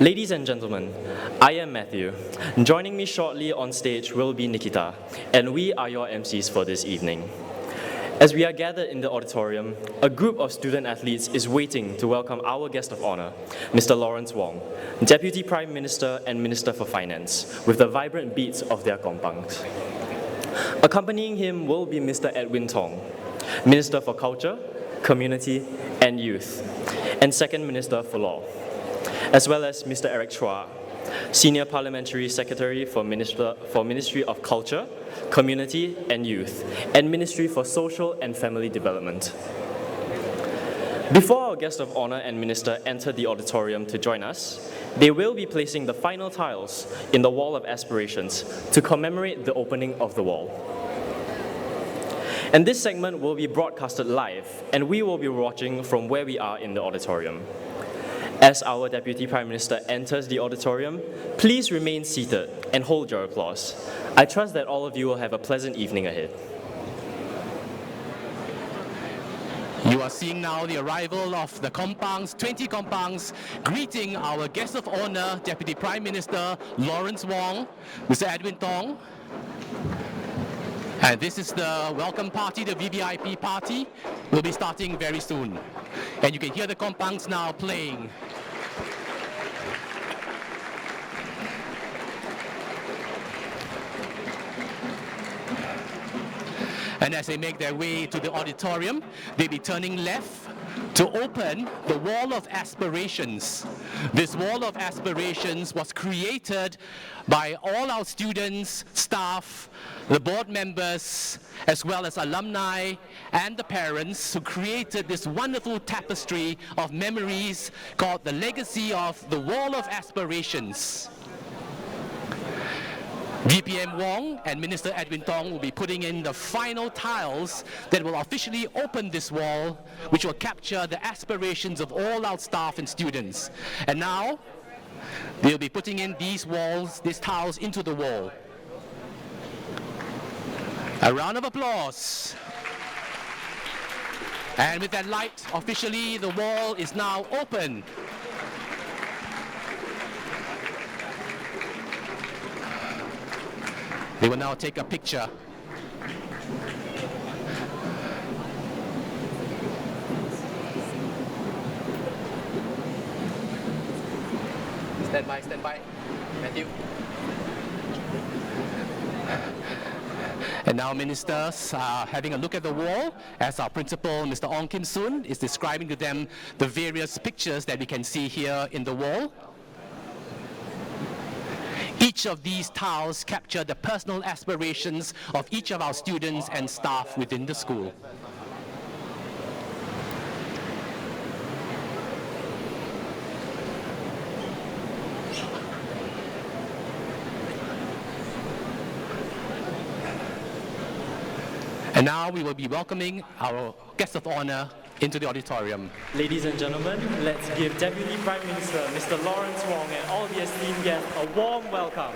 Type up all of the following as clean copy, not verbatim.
Ladies and gentlemen, I am Matthew. Joining me shortly on stage will be Nikita, and we are your MCs for this evening. As we are gathered in the auditorium, a group of student athletes is waiting to welcome our guest of honor, Mr. Lawrence Wong, Deputy Prime Minister and Minister for Finance, with the vibrant beats of their kompangs. Accompanying him will be Mr. Edwin Tong, Minister for Culture, Community and Youth, and Second Minister for Law, as well as Mr. Eric Chua, Senior Parliamentary Secretary for Ministry of Culture, Community and Youth, and Ministry for Social and Family Development. Before our guest of honor and minister enter the auditorium to join us, they will be placing the final tiles in the Wall of Aspirations to commemorate the opening of the wall. And this segment will be broadcasted live, and we will be watching from where we are in the auditorium. As our Deputy Prime Minister enters the auditorium, please remain seated and hold your applause. I trust that all of you will have a pleasant evening ahead. You are seeing now the arrival of the kompangs, 20 kompangs, greeting our guest of honor, Deputy Prime Minister Lawrence Wong, Mr. Edwin Tong. And this is the welcome party, the VVIP party, will be starting very soon. And you can hear the kompangs now playing. And as they make their way to the auditorium, they'll be turning left to open the Wall of Aspirations. This Wall of Aspirations was created by all our students, staff, the board members, as well as alumni and the parents who created this wonderful tapestry of memories called the legacy of the Wall of Aspirations. DPM Wong and Minister Edwin Tong will be putting in the final tiles that will officially open this wall, which will capture the aspirations of all our staff and students. And now, they'll be putting in these tiles into the wall. A round of applause. And with that light, officially the wall is now open. They will now take a picture. Stand by, Matthew. And now ministers are having a look at the wall as our principal, Mr. Ong Kim Soon, is describing to them the various pictures that we can see here in the wall. Each of these tiles capture the personal aspirations of each of our students and staff within the school. And now we will be welcoming our guest of honor into the auditorium. Ladies and gentlemen, let's give Deputy Prime Minister Mr. Lawrence Wong and all the esteemed guests a warm welcome.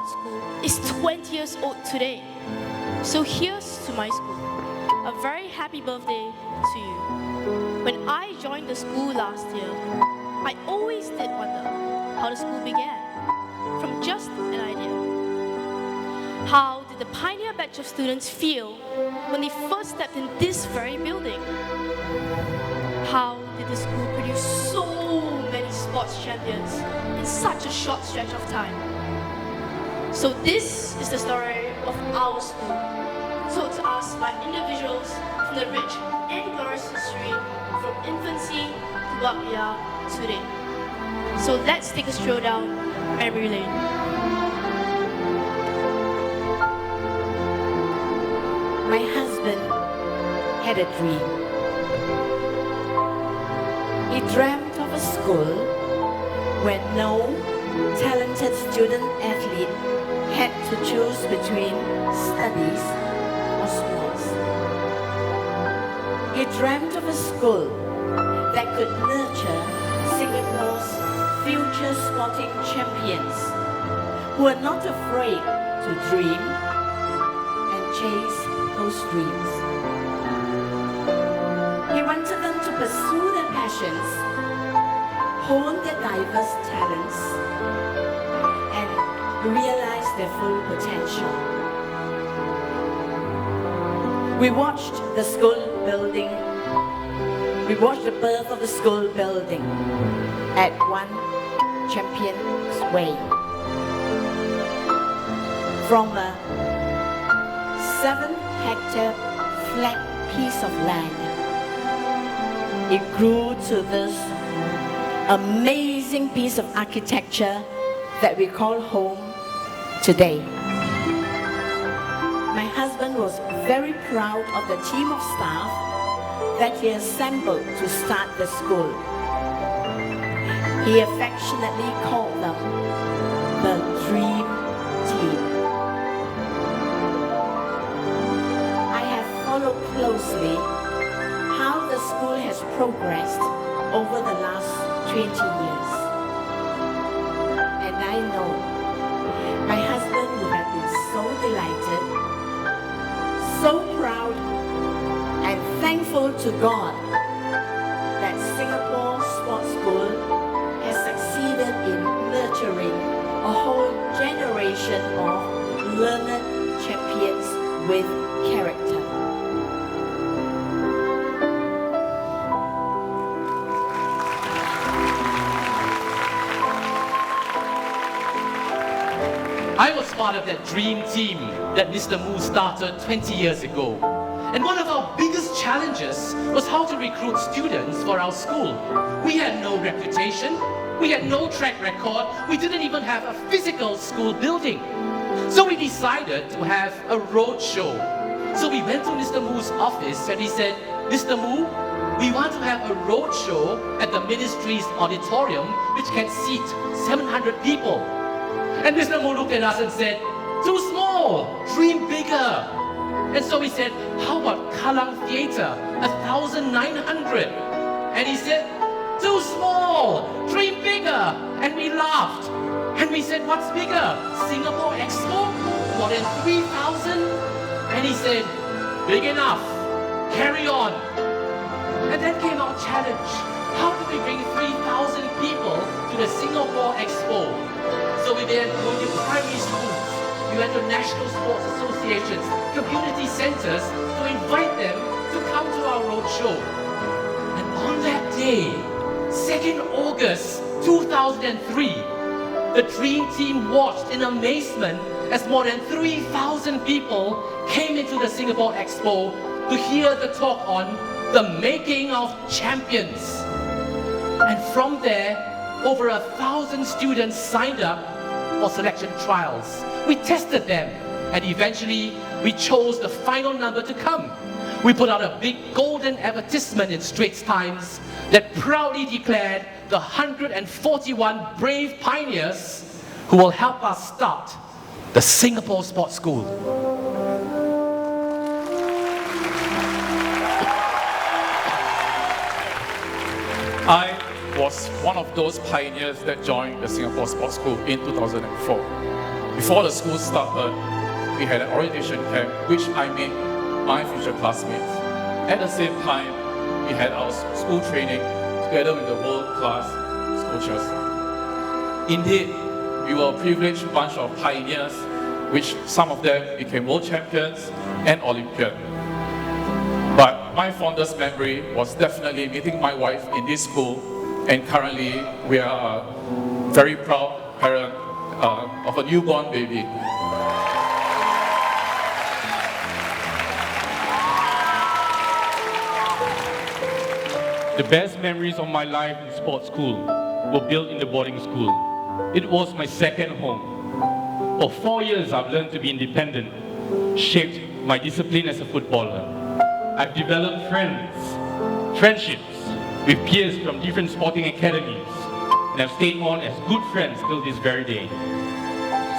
Sports School is 20 years old today. So here's to my school. A very happy birthday to you. When I joined the school last year, I always did wonder how the school began, from just an idea. How did the pioneer batch of students feel when they first stepped in this very building? How did the school produce so many sports champions in such a short stretch of time? So this is the story of our school, told to us by individuals from the rich and glorious history from infancy to what we are today. So let's take a stroll down memory lane. My husband had a dream. He dreamt of a school where no talented student athlete had to choose between studies or sports. He dreamt of a school that could nurture Singapore's future sporting champions who are not afraid to dream and chase those dreams. He wanted them to pursue their passions, hone their diverse talents, and realize their full potential. We watched the school building. We watched the birth of the school building at 1 Champions Way. From a 7-hectare flat piece of land, it grew to this amazing piece of architecture that we call home today. My husband was very proud of the team of staff that he assembled to start the school. He affectionately called them the Dream Team. I have followed closely how the school has progressed over the last 20 years. And I know my husband would have been so delighted, so proud, and thankful to God that Singapore Sports School has succeeded in nurturing a whole generation of learned champions with character. I was part of that dream team that Mr. Moo started 20 years ago. And one of our biggest challenges was how to recruit students for our school. We had no reputation, we had no track record, we didn't even have a physical school building. So we decided to have a road show. So we went to Mr. Moo's office and he said, Mr. Moo, we want to have a road show at the ministry's auditorium which can seat 700 people. And Mr. Moo looked at us and said, too small, dream bigger. And so we said, how about Kallang Theatre, 1,900? And he said, too small, dream bigger. And we laughed. And we said, what's bigger? Singapore Expo? More than 3,000? And he said, big enough, carry on. And then came our challenge. How do we bring 3,000 people to the Singapore Expo? So we then go to primary schools, we went to national sports associations, community centers to invite them to come to our roadshow. And on that day, 2nd August 2003, the Dream Team watched in amazement as more than 3,000 people came into the Singapore Expo to hear the talk on the making of champions. And from there, over 1,000 students signed up for selection trials. We tested them and eventually we chose the final number to come. We put out a big golden advertisement in Straits Times that proudly declared the 141 brave pioneers who will help us start the Singapore Sports School. I was one of those pioneers that joined the Singapore Sports School in 2004. before the school started, we had an orientation camp, which I met my future classmates. At the same time, we had our school training together with the world-class coaches. Indeed, we were a privileged bunch of pioneers, which some of them became world champions and Olympian. But my fondest memory was definitely meeting my wife in this school, and currently we are a very proud parent of a newborn baby. The best memories of my life in sports school were built in the boarding school. It was my second home. For 4 years, I've learned to be independent, shaped my discipline as a footballer. I've developed friendships with peers from different sporting academies, and I've stayed on as good friends till this very day.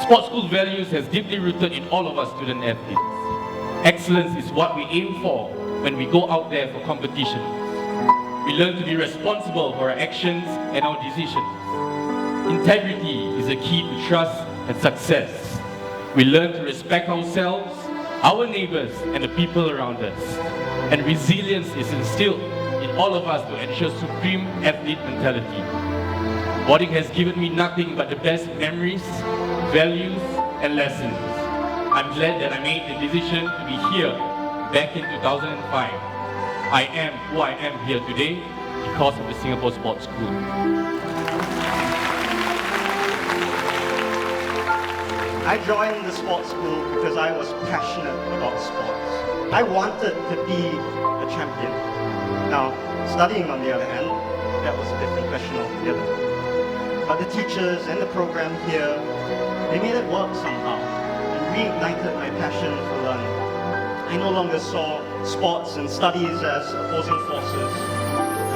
Sports school values has deeply rooted in all of us student athletes. Excellence is what we aim for when we go out there for competitions. We learn to be responsible for our actions and our decisions. Integrity is the key to trust and success. We learn to respect ourselves, our neighbors, and the people around us. And resilience is instilled in all of us to ensure supreme athlete mentality. Boarding has given me nothing but the best memories, values, and lessons. I'm glad that I made the decision to be here back in 2005. I am who I am here today because of the Singapore Sports School. I joined the sports school because I was passionate about sports. I wanted to be a champion. Now, studying on the other hand, that was a different question altogether. But the teachers and the program here, they made it work somehow and reignited my passion for learning. I no longer saw sports and studies as opposing forces.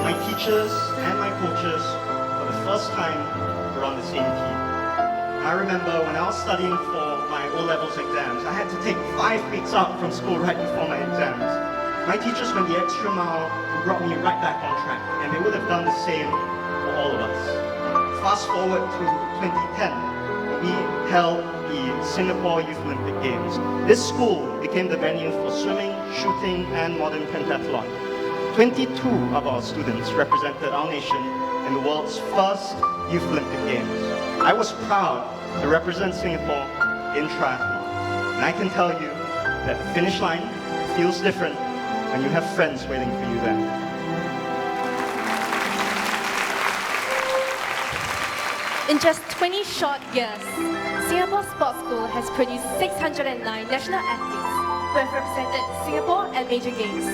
My teachers and my coaches, for the first time, were on the same team. I remember when I was studying for my O-levels exams, I had to take 5 weeks out from school right before my exams. My teachers went the extra mile and brought me right back on track, and they would have done the same for all of us. Fast forward to 2010, we held the Singapore Youth Olympic Games. This school became the venue for swimming, shooting, and modern pentathlon. 22 of our students represented our nation in the world's first Youth Olympic Games. I was proud to represent Singapore in triathlon. And I can tell you that the finish line feels different when you have friends waiting for you there. In just 20 short years, Singapore Sports School has produced 609 national athletes who have represented Singapore at major games.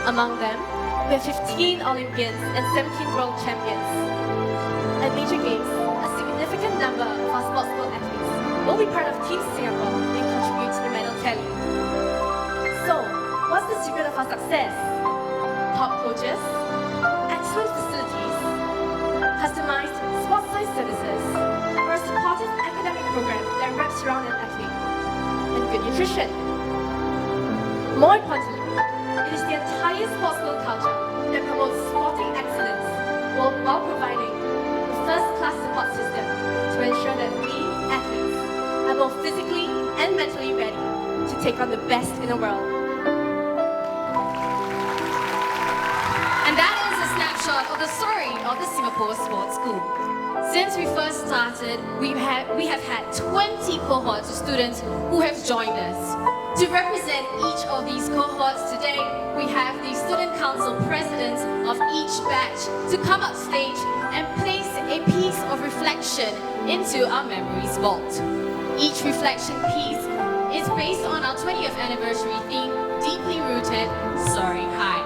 Among them, we have 15 Olympians and 17 world champions. At major games, a significant number of our sports school athletes will be part of Team Singapore and contribute to the medal tally. So, what's the secret of our success? Top coaches, excellent facilities, customized sports science services, or a supportive academic program that wraps around an athlete, and good nutrition. More importantly, it is the entire sports school culture that promotes sporting excellence while providing a first-class support system to ensure that we, athletes, are both physically and mentally ready to take on the best in the world. And that is a snapshot of the story of the Singapore Sports School. Since we first started, we have had 20 cohorts of students who have joined us. To represent each of these cohorts today, we have the Student Council presidents of each batch to come up stage and place a piece of reflection into our memories vault. Each reflection piece is based on our 20th anniversary theme, Deeply Rooted, Soaring High.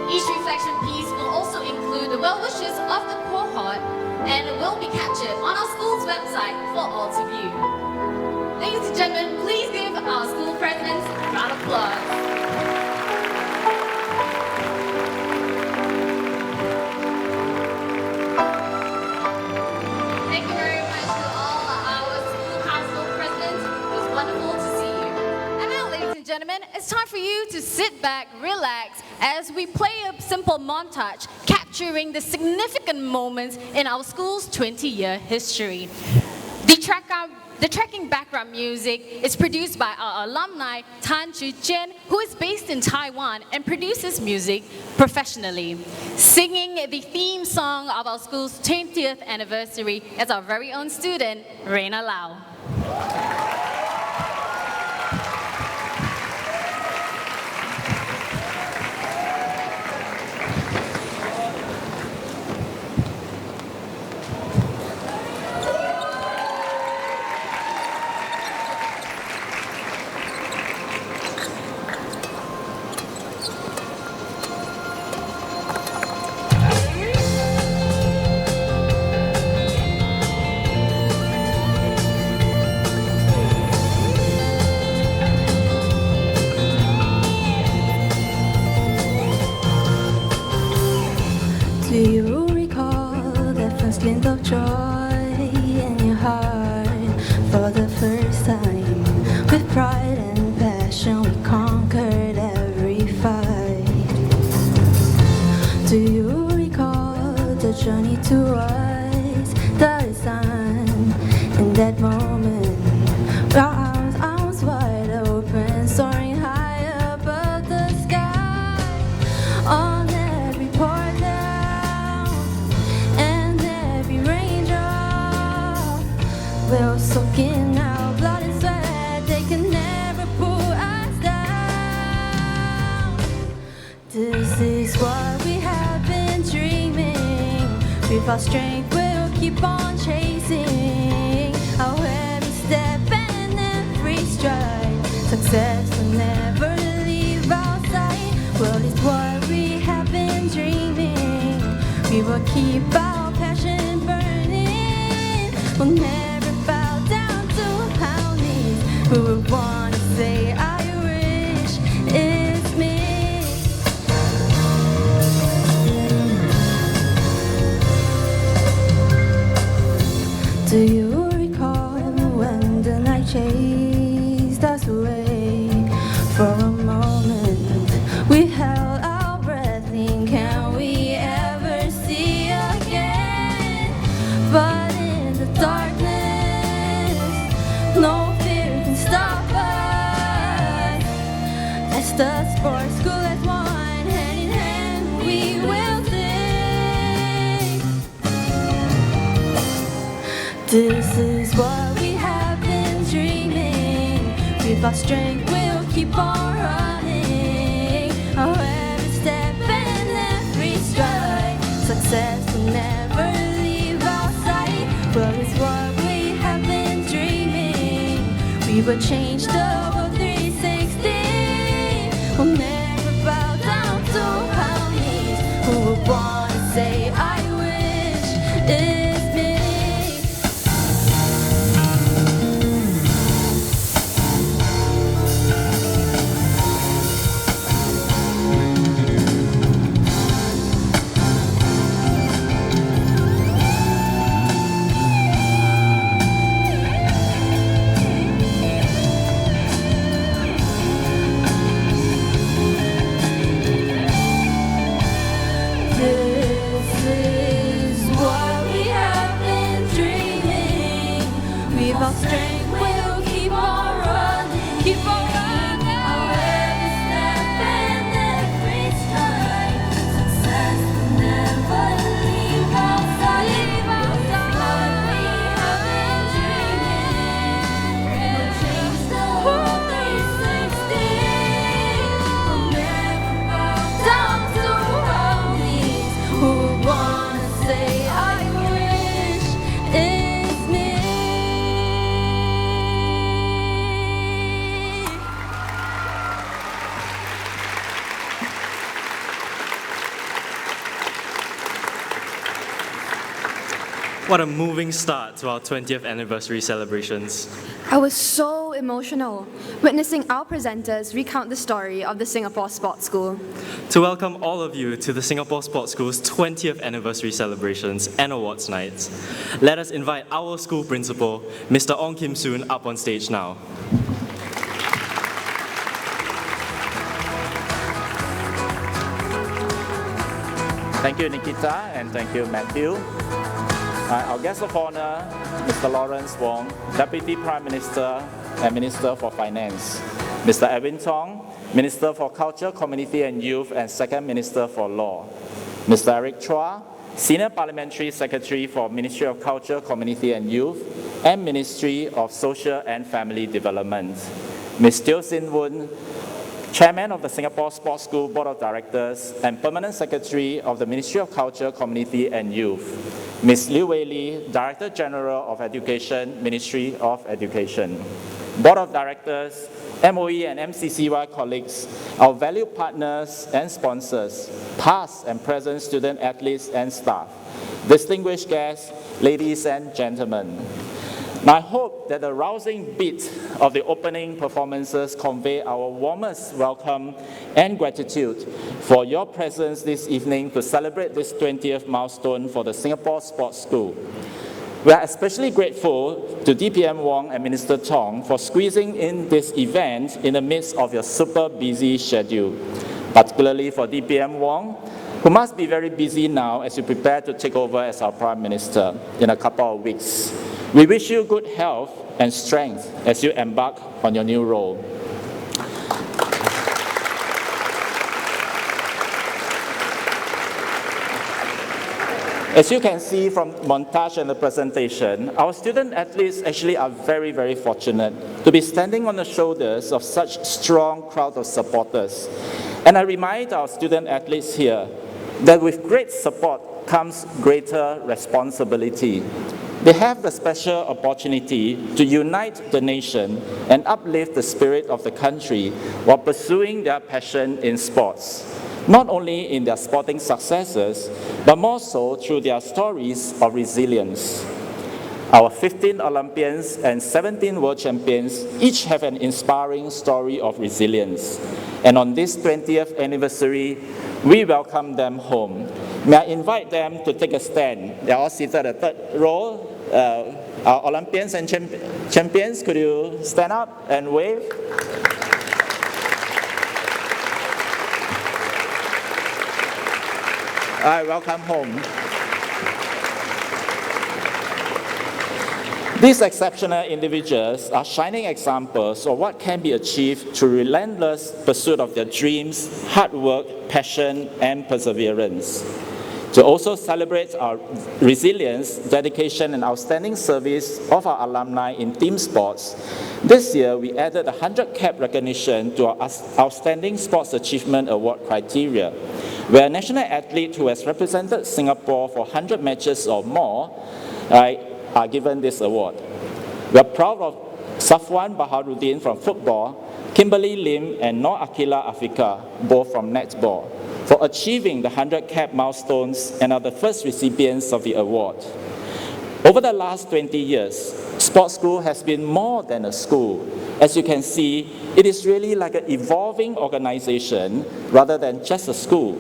Each reflection piece will also include the well wishes of the cohort and will be captured on our school's website for all to view. Ladies and gentlemen, please give our school presidents a round of applause. Thank you very much to all our school council presidents. It was wonderful to see you. And now, ladies and gentlemen, it's time for you to sit back, relax, as we play a simple montage capturing the significant moments in our school's 20-year history. The tracking background music is produced by our alumni Tan Chu Jian, who is based in Taiwan and produces music professionally. Singing the theme song of our school's 20th anniversary is our very own student, Reina Lau. Do you recall that first glint of joy in your heart? For the first time, with pride and passion, we conquered every fight. Do you recall the journey towards the sun? In that moment, our arms wide open, soaring high above the sky. On every portal and every raindrop, we'll soak in our blood and sweat. They can never pull us down. This is what we have been dreaming. With our strength, we'll keep on chasing our every step and every stride. Success will never leave our sight. Well, it's what we have been dreaming. We will keep our passion burning. We'll never bow down to our knees. We will want to say, I wish it's me. Do you recall when the night chased us away? For a moment, we held our breath, thinking, can we ever see again? But in the darkness, no fear can stop us. As the sports school as one, hand in hand, we will sing. This is what we have been dreaming. With our strength, we'll keep on running. Our every step and every stride. Success will never leave our sight. Well, it's what we have been dreaming. We will change the world 360. We'll never bow down to our knees. Who would want to say, I wish it's me. This is what we have been dreaming. With our strength, we'll keep on running. Keep on running. Our every step and every stride. Success will never leave our sight. What we have been dreaming. We'll change the world 360. We'll never bow down to our knees. Who wanna say, I wish it's me? What a moving start to our 20th anniversary celebrations. I was so emotional witnessing our presenters recount the story of the Singapore Sports School. To welcome all of you to the Singapore Sports School's 20th anniversary celebrations and awards nights, let us invite our school principal, Mr. Ong Kim Soon, up on stage now. Thank you, Nikita, and thank you, Matthew. Our guest of honor, Mr. Lawrence Wong, Deputy Prime Minister and Minister for Finance. Mr. Edwin Tong, Minister for Culture, Community and Youth and Second Minister for Law. Mr. Eric Chua, Senior Parliamentary Secretary for Ministry of Culture, Community and Youth and Ministry of Social and Family Development. Ms. Teo Sin Woon, Chairman of the Singapore Sports School Board of Directors and Permanent Secretary of the Ministry of Culture, Community and Youth. Ms. Liu Wei Li, Director General of Education, Ministry of Education. Board of Directors, MOE and MCCY colleagues, our valued partners and sponsors, past and present student athletes and staff, distinguished guests, ladies and gentlemen. Now, I hope that the rousing beat of the opening performances convey our warmest welcome and gratitude for your presence this evening to celebrate this 20th milestone for the Singapore Sports School. We are especially grateful to DPM Wong and Minister Tong for squeezing in this event in the midst of your super busy schedule, particularly for DPM Wong, who must be very busy now as you prepare to take over as our Prime Minister in a couple of weeks. We wish you good health and strength as you embark on your new role. As you can see from montage and the presentation, our student athletes actually are very, very fortunate to be standing on the shoulders of such strong crowd of supporters. And I remind our student athletes here that with great support comes greater responsibility. They have the special opportunity to unite the nation and uplift the spirit of the country while pursuing their passion in sports, not only in their sporting successes, but more so through their stories of resilience. Our 15 Olympians and 17 world champions each have an inspiring story of resilience. And on this 20th anniversary, we welcome them home. May I invite them to take a stand. They are all seated at the third row. Our Olympians and champions, could you stand up and wave? All right, welcome home. These exceptional individuals are shining examples of what can be achieved through relentless pursuit of their dreams, hard work, passion, and perseverance. To also celebrate our resilience, dedication, and outstanding service of our alumni in team sports, this year we added a 100-cap recognition to our Outstanding Sports Achievement Award criteria, where a national athlete who has represented Singapore for 100 matches or more are given this award. We are proud of Safwan Baharuddin from football, Kimberly Lim and Noor Akila Afika, both from netball, for achieving the 100-cap milestones and are the first recipients of the award. Over the last 20 years, Sports School has been more than a school. As you can see, it is really like an evolving organization rather than just a school,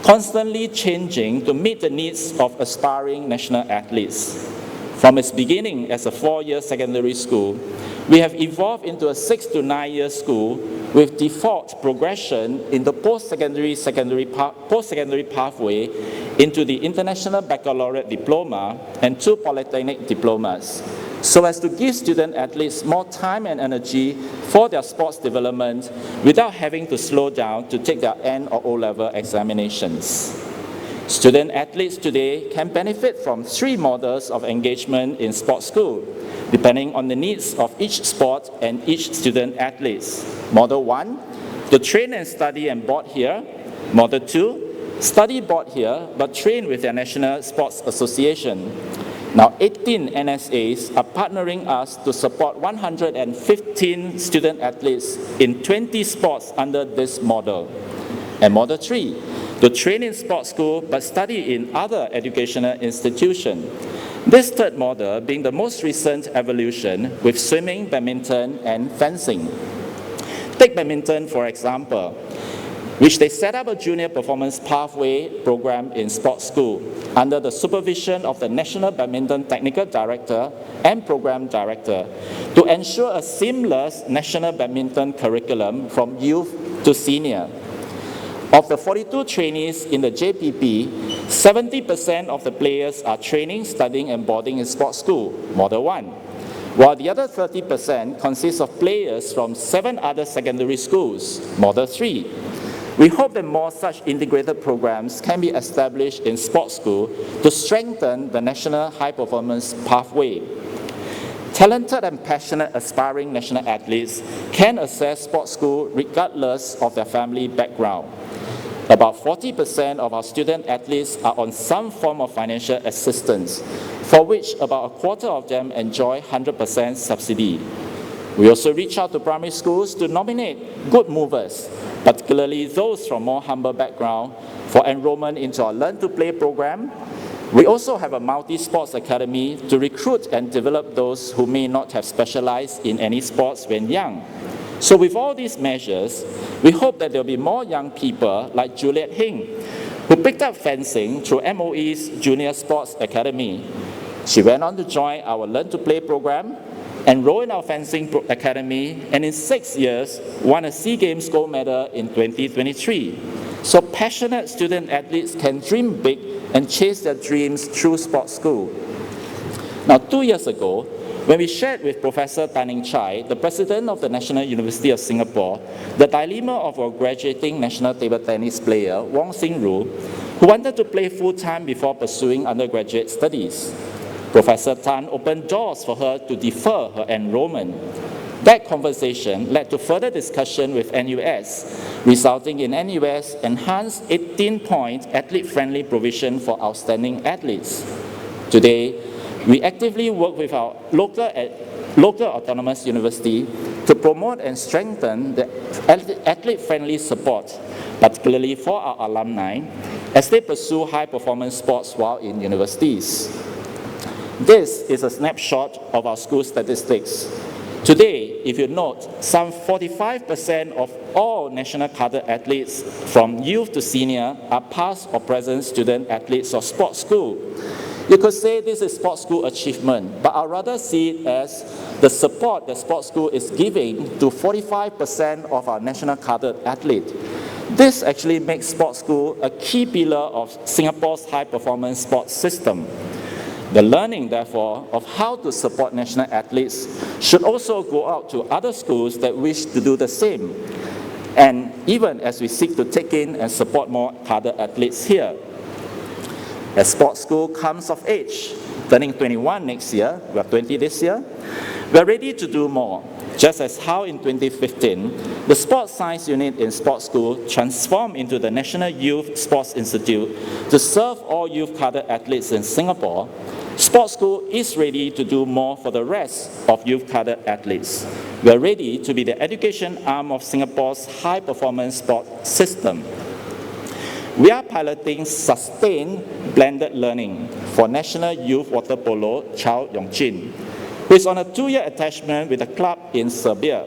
constantly changing to meet the needs of aspiring national athletes. From its beginning as a 4-year secondary school, we have evolved into a 6 to 9-year school with default progression in the post-secondary pathway into the International Baccalaureate Diploma and 2 Polytechnic Diplomas, so as to give student athletes more time and energy for their sports development without having to slow down to take their N or O-level examinations. Student athletes today can benefit from 3 models of engagement in sports school, depending on the needs of each sport and each student athletes. Model 1, to train and study and board here. Model 2, study board here, but train with their National Sports Association. Now, 18 NSAs are partnering us to support 115 student athletes in 20 sports under this model. And Model 3, to train in sports school but study in other educational institutions. This third model being the most recent evolution with swimming, badminton, and fencing. Take badminton, for example, which they set up a junior performance pathway program in sports school under the supervision of the National Badminton Technical Director and Program Director to ensure a seamless national badminton curriculum from youth to senior. Of the 42 trainees in the JPP, 70% of the players are training, studying, and boarding in sports school, Model 1, while the other 30% consists of players from 7 other secondary schools, Model 3. We hope that more such integrated programs can be established in sports school to strengthen the national high-performance pathway. Talented and passionate aspiring national athletes can access sports school regardless of their family background. About 40% of our student athletes are on some form of financial assistance, for which about a quarter of them enjoy 100% subsidy. We also reach out to primary schools to nominate good movers, particularly those from more humble background, for enrollment into our Learn to Play program. We also have a multi-sports academy to recruit and develop those who may not have specialized in any sports when young. So with all these measures, we hope that there will be more young people like Juliet Hing, who picked up fencing through MOE's Junior Sports Academy. She went on to join our Learn to Play program, enrolled in our fencing academy, and in 6 years, won a SEA Games gold medal in 2023. So passionate student athletes can dream big and chase their dreams through sports school. Now, 2 years ago, when we shared with Professor Tan Eng Chai, the president of the National University of Singapore, the dilemma of our graduating national table tennis player, Wong Sing Ru, who wanted to play full-time before pursuing undergraduate studies. Professor Tan opened doors for her to defer her enrollment. That conversation led to further discussion with NUS, resulting in NUS enhanced 18-point athlete-friendly provision for outstanding athletes. Today, we actively work with our local autonomous university to promote and strengthen the athlete-friendly support, particularly for our alumni, as they pursue high-performance sports while in universities. This is a snapshot of our school statistics. Today, if you note, some 45% of all national cadre athletes from youth to senior are past or present student athletes of sports school. You could say this is sports school achievement, but I'd rather see it as the support that sports school is giving to 45% of our national cadre athletes. This actually makes sports school a key pillar of Singapore's high-performance sports system. The learning, therefore, of how to support national athletes should also go out to other schools that wish to do the same, and even as we seek to take in and support more cadre athletes here. As sports school comes of age, turning 21 next year, we are 20 this year, we are ready to do more, just as how in 2015, the Sports Science Unit in sports school transformed into the National Youth Sports Institute to serve all youth cadre athletes in Singapore. Sports school is ready to do more for the rest of youth cadre athletes. We are ready to be the education arm of Singapore's high-performance sport system. We are piloting sustained blended learning for National Youth Water Polo Chow Yong-Jin, who is on a 2-year attachment with a club in Serbia.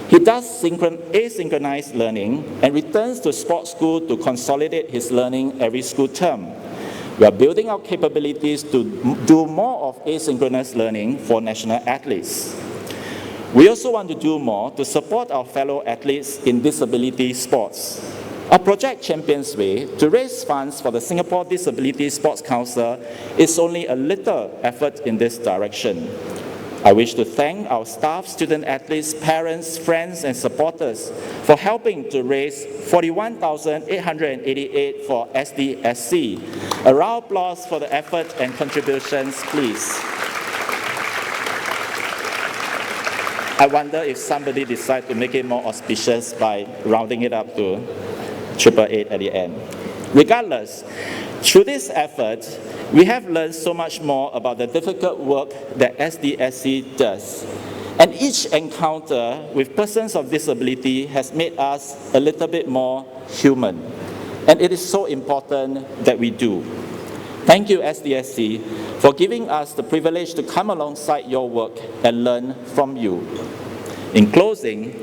He does asynchronized learning and returns to sports school to consolidate his learning every school term. We are building our capabilities to do more of asynchronous learning for national athletes. We also want to do more to support our fellow athletes in disability sports. Our project Champions Way to raise funds for the Singapore Disability Sports Council is only a little effort in this direction. I wish to thank our staff, student athletes, parents, friends, and supporters for helping to raise 41,888 for SDSC. A round of applause for the effort and contributions, please. I wonder if somebody decides to make it more auspicious by rounding it up to 888 at the end. Regardless, through this effort, we have learned so much more about the difficult work that SDSC does. And each encounter with persons of disability has made us a little bit more human. And it is so important that we do. Thank you, SDSC, for giving us the privilege to come alongside your work and learn from you. In closing,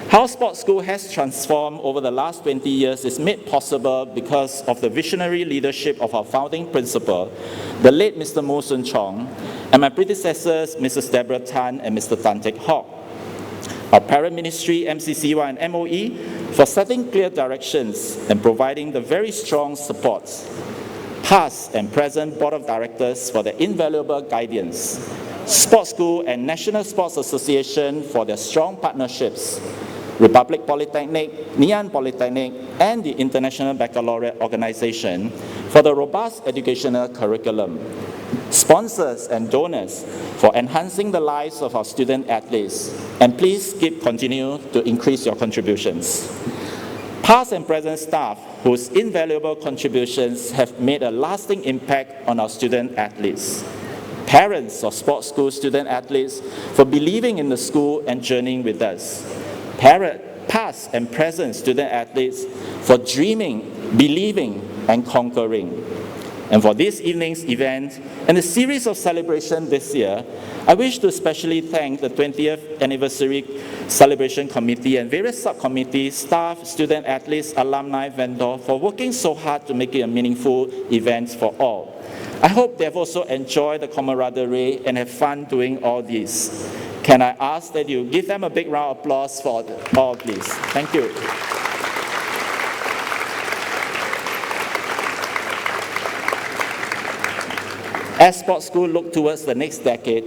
how sports school has transformed over the last 20 years is made possible because of the visionary leadership of our founding principal, the late Mr. Moe Soon Chong, and my predecessors, Mrs. Deborah Tan and Mr. Tan Teck Hock. Our parent ministry, MCCY and MOE, for setting clear directions and providing the very strong support. past and present Board of Directors for their invaluable guidance, Sports School and National Sports Association for their strong partnerships, Republic Polytechnic, Ngee Polytechnic, and the International Baccalaureate Organization for the robust educational curriculum, sponsors and donors for enhancing the lives of our student athletes, and please continue to increase your contributions. Past and present staff whose invaluable contributions have made a lasting impact on our student athletes. Parents of sports school student athletes for believing in the school and journeying with us. Past and present student athletes for dreaming, believing, and conquering. And for this evening's event and a series of celebrations this year, I wish to especially thank the 20th Anniversary Celebration Committee and various subcommittees, staff, student athletes, alumni, vendors for working so hard to make it a meaningful event for all. I hope they have also enjoyed the camaraderie and have fun doing all this. Can I ask that you give them a big round of applause for all, please? Thank you. As Sports School look towards the next decade,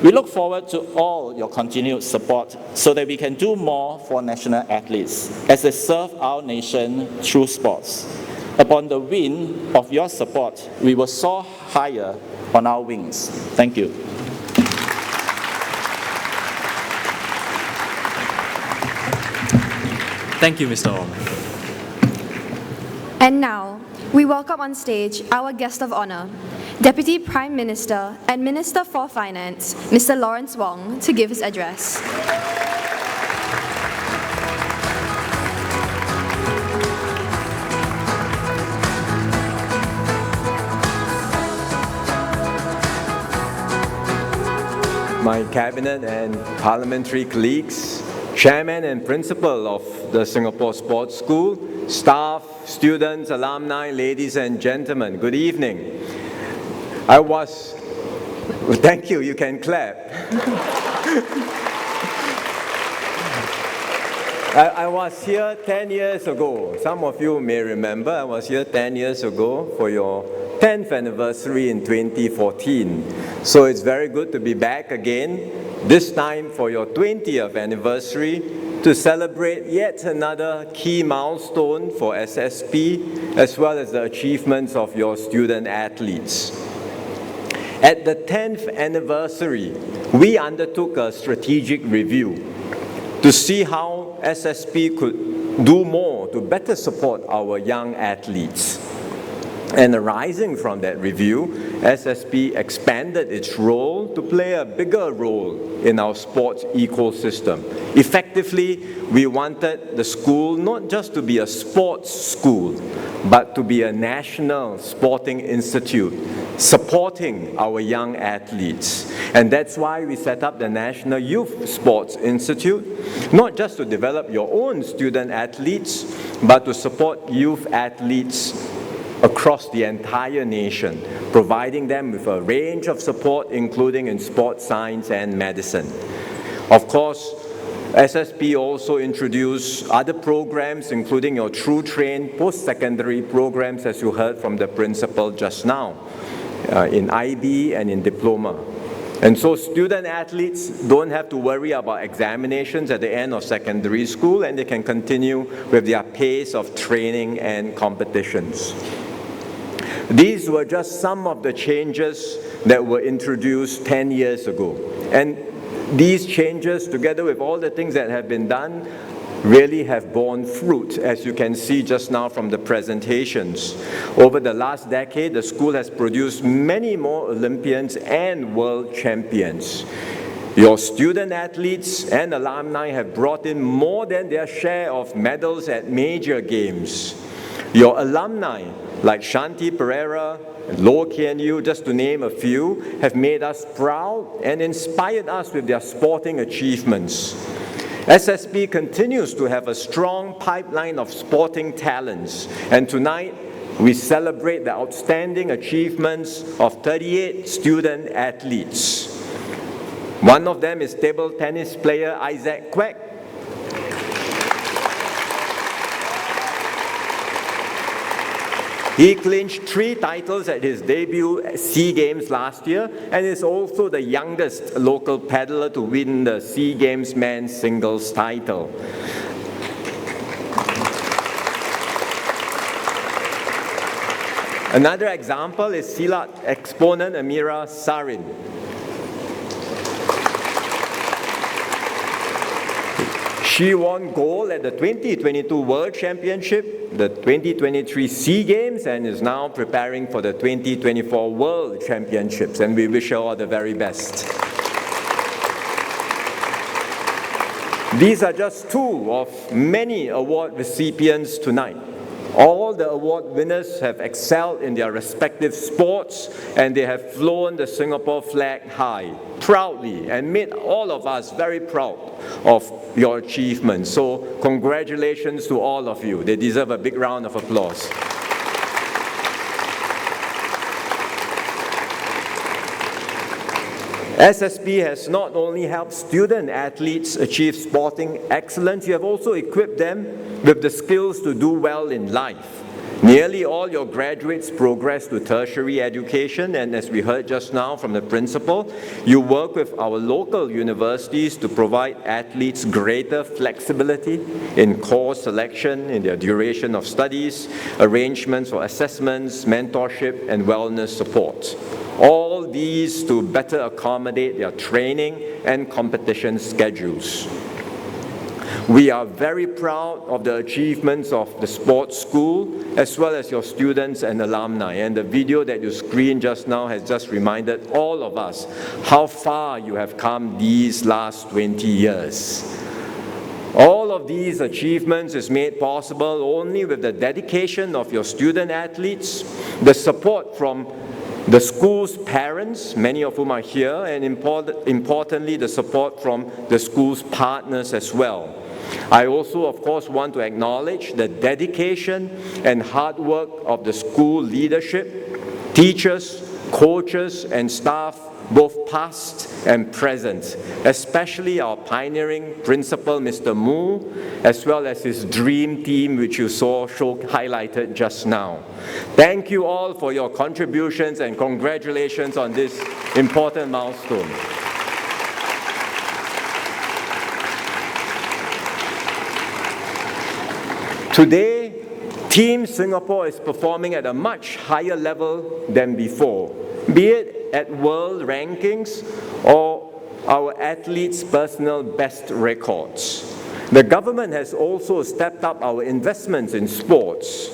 we look forward to all your continued support so that we can do more for national athletes as they serve our nation through sports. Upon the wind of your support, we will soar higher on our wings. Thank you. Thank you, Mr. Ong. And now, we welcome on stage our guest of honor, Deputy Prime Minister and Minister for Finance, Mr. Lawrence Wong, to give his address. My cabinet and parliamentary colleagues, chairman and principal of the Singapore Sports School, staff, students, alumni, ladies and gentlemen, good evening. Thank you, you can clap. I was here 10 years ago. Some of you may remember I was here 10 years ago for your 10th anniversary in 2014. So it's very good to be back again, this time for your 20th anniversary, to celebrate yet another key milestone for SSP, as well as the achievements of your student athletes. At the 10th anniversary, we undertook a strategic review to see how SSP could do more to better support our young athletes. And arising from that review, SSP expanded its role to play a bigger role in our sports ecosystem. Effectively, we wanted the school not just to be a sports school, but to be a national sporting institute, supporting our young athletes. And that's why we set up the National Youth Sports Institute, not just to develop your own student athletes, but to support youth athletes across the entire nation, providing them with a range of support, including in sports science and medicine. Of course, SSP also introduced other programs, including your True Train post-secondary programs, as you heard from the principal just now, in IB and in diploma. And so student athletes don't have to worry about examinations at the end of secondary school, and they can continue with their pace of training and competitions. These were just some of the changes that were introduced 10 years ago. And these changes, together with all the things that have been done, really have borne fruit, as you can see just now from the presentations. Over the last decade, the school has produced many more Olympians and world champions. Your student athletes and alumni have brought in more than their share of medals at major games. Your alumni, like Shanti Pereira, Loh Kian Yew, just to name a few, have made us proud and inspired us with their sporting achievements. SSP continues to have a strong pipeline of sporting talents, and tonight we celebrate the outstanding achievements of 38 student athletes. One of them is table tennis player Isaac Kwek. He clinched 3 titles at his debut SEA Games last year and is also the youngest local paddler to win the SEA Games men's singles title. Another example is Silat exponent Amira Sarin. She won gold at the 2022 World Championship, the 2023 SEA Games, and is now preparing for the 2024 World Championships, and we wish her all the very best. These are just 2 of many award recipients tonight. All the award winners have excelled in their respective sports, and they have flown the Singapore flag high, proudly, and made all of us very proud of your achievements. So congratulations to all of you. They deserve a big round of applause. SSB has not only helped student athletes achieve sporting excellence, you have also equipped them with the skills to do well in life. Nearly all your graduates progress to tertiary education, and as we heard just now from the principal, you work with our local universities to provide athletes greater flexibility in course selection, in their duration of studies, arrangements for assessments, mentorship, and wellness support. All these to better accommodate their training and competition schedules. We are very proud of the achievements of the sports school, as well as your students and alumni. And the video that you screened just now has just reminded all of us how far you have come these last 20 years. All of these achievements is made possible only with the dedication of your student athletes, the support from the school's parents, many of whom are here, and importantly, the support from the school's partners as well. I also, of course, want to acknowledge the dedication and hard work of the school leadership, teachers, coaches, and staff, both past and present, especially our pioneering principal, Mr. Moo, as well as his dream team, which you saw highlighted just now. Thank you all for your contributions, and congratulations on this important milestone. Today, Team Singapore is performing at a much higher level than before, be it at world rankings or our athletes' personal best records. The government has also stepped up our investments in sports.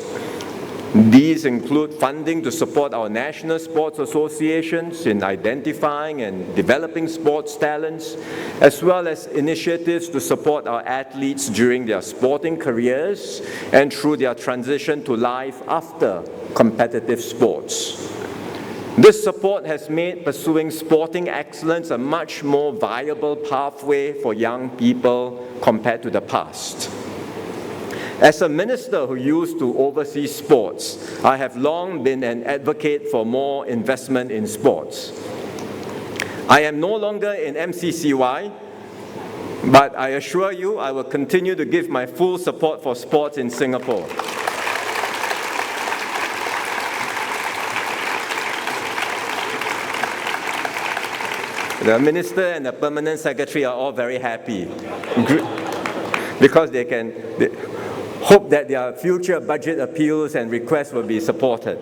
These include funding to support our national sports associations in identifying and developing sports talents, as well as initiatives to support our athletes during their sporting careers and through their transition to life after competitive sports. This support has made pursuing sporting excellence a much more viable pathway for young people compared to the past. As a minister who used to oversee sports, I have long been an advocate for more investment in sports. I am no longer in MCCY, but I assure you I will continue to give my full support for sports in Singapore. The minister and the permanent secretary are all very happy because they hope that their future budget appeals and requests will be supported.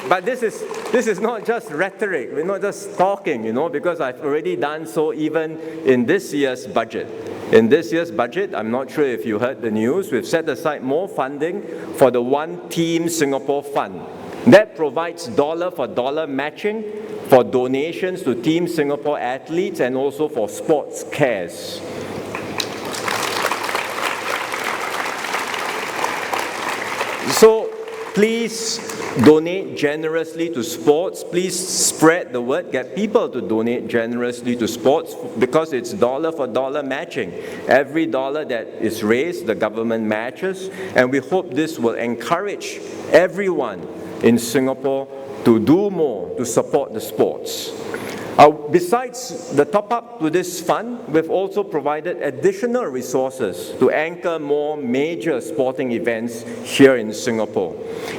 But this is not just rhetoric, we're not just talking, because I've already done so even in this year's budget. In this year's budget, I'm not sure if you heard the news, we've set aside more funding for the One Team Singapore Fund. That provides dollar-for-dollar matching for donations to Team Singapore athletes and also for sports cares. So please donate generously to sports. Please spread the word, get people to donate generously to sports because it's dollar-for-dollar matching. Every dollar that is raised, the government matches, and we hope this will encourage everyone in Singapore to do more to support the sports. Besides the top-up to this fund, we've also provided additional resources to anchor more major sporting events here in Singapore.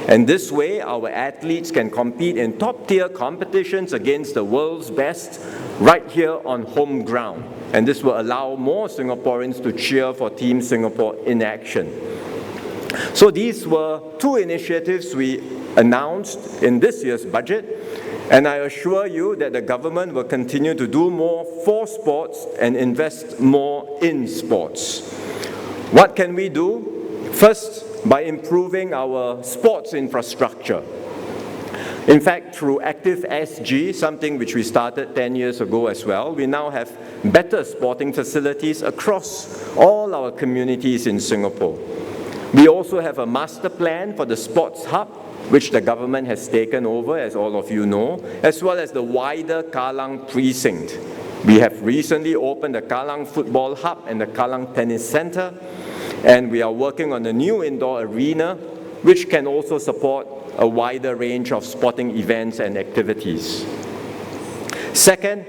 And this way, our athletes can compete in top-tier competitions against the world's best right here on home ground. And this will allow more Singaporeans to cheer for Team Singapore in action. So these were two initiatives we announced in this year's budget. And I assure you that the government will continue to do more for sports and invest more in sports. What can we do? First, by improving our sports infrastructure. In fact, through Active SG, something which we started 10 years ago as well, we now have better sporting facilities across all our communities in Singapore. We also have a master plan for the sports hub, which the government has taken over, as all of you know, as well as the wider Kallang precinct. We have recently opened the Kallang Football Hub and the Kallang Tennis Centre, and we are working on a new indoor arena, which can also support a wider range of sporting events and activities. Second,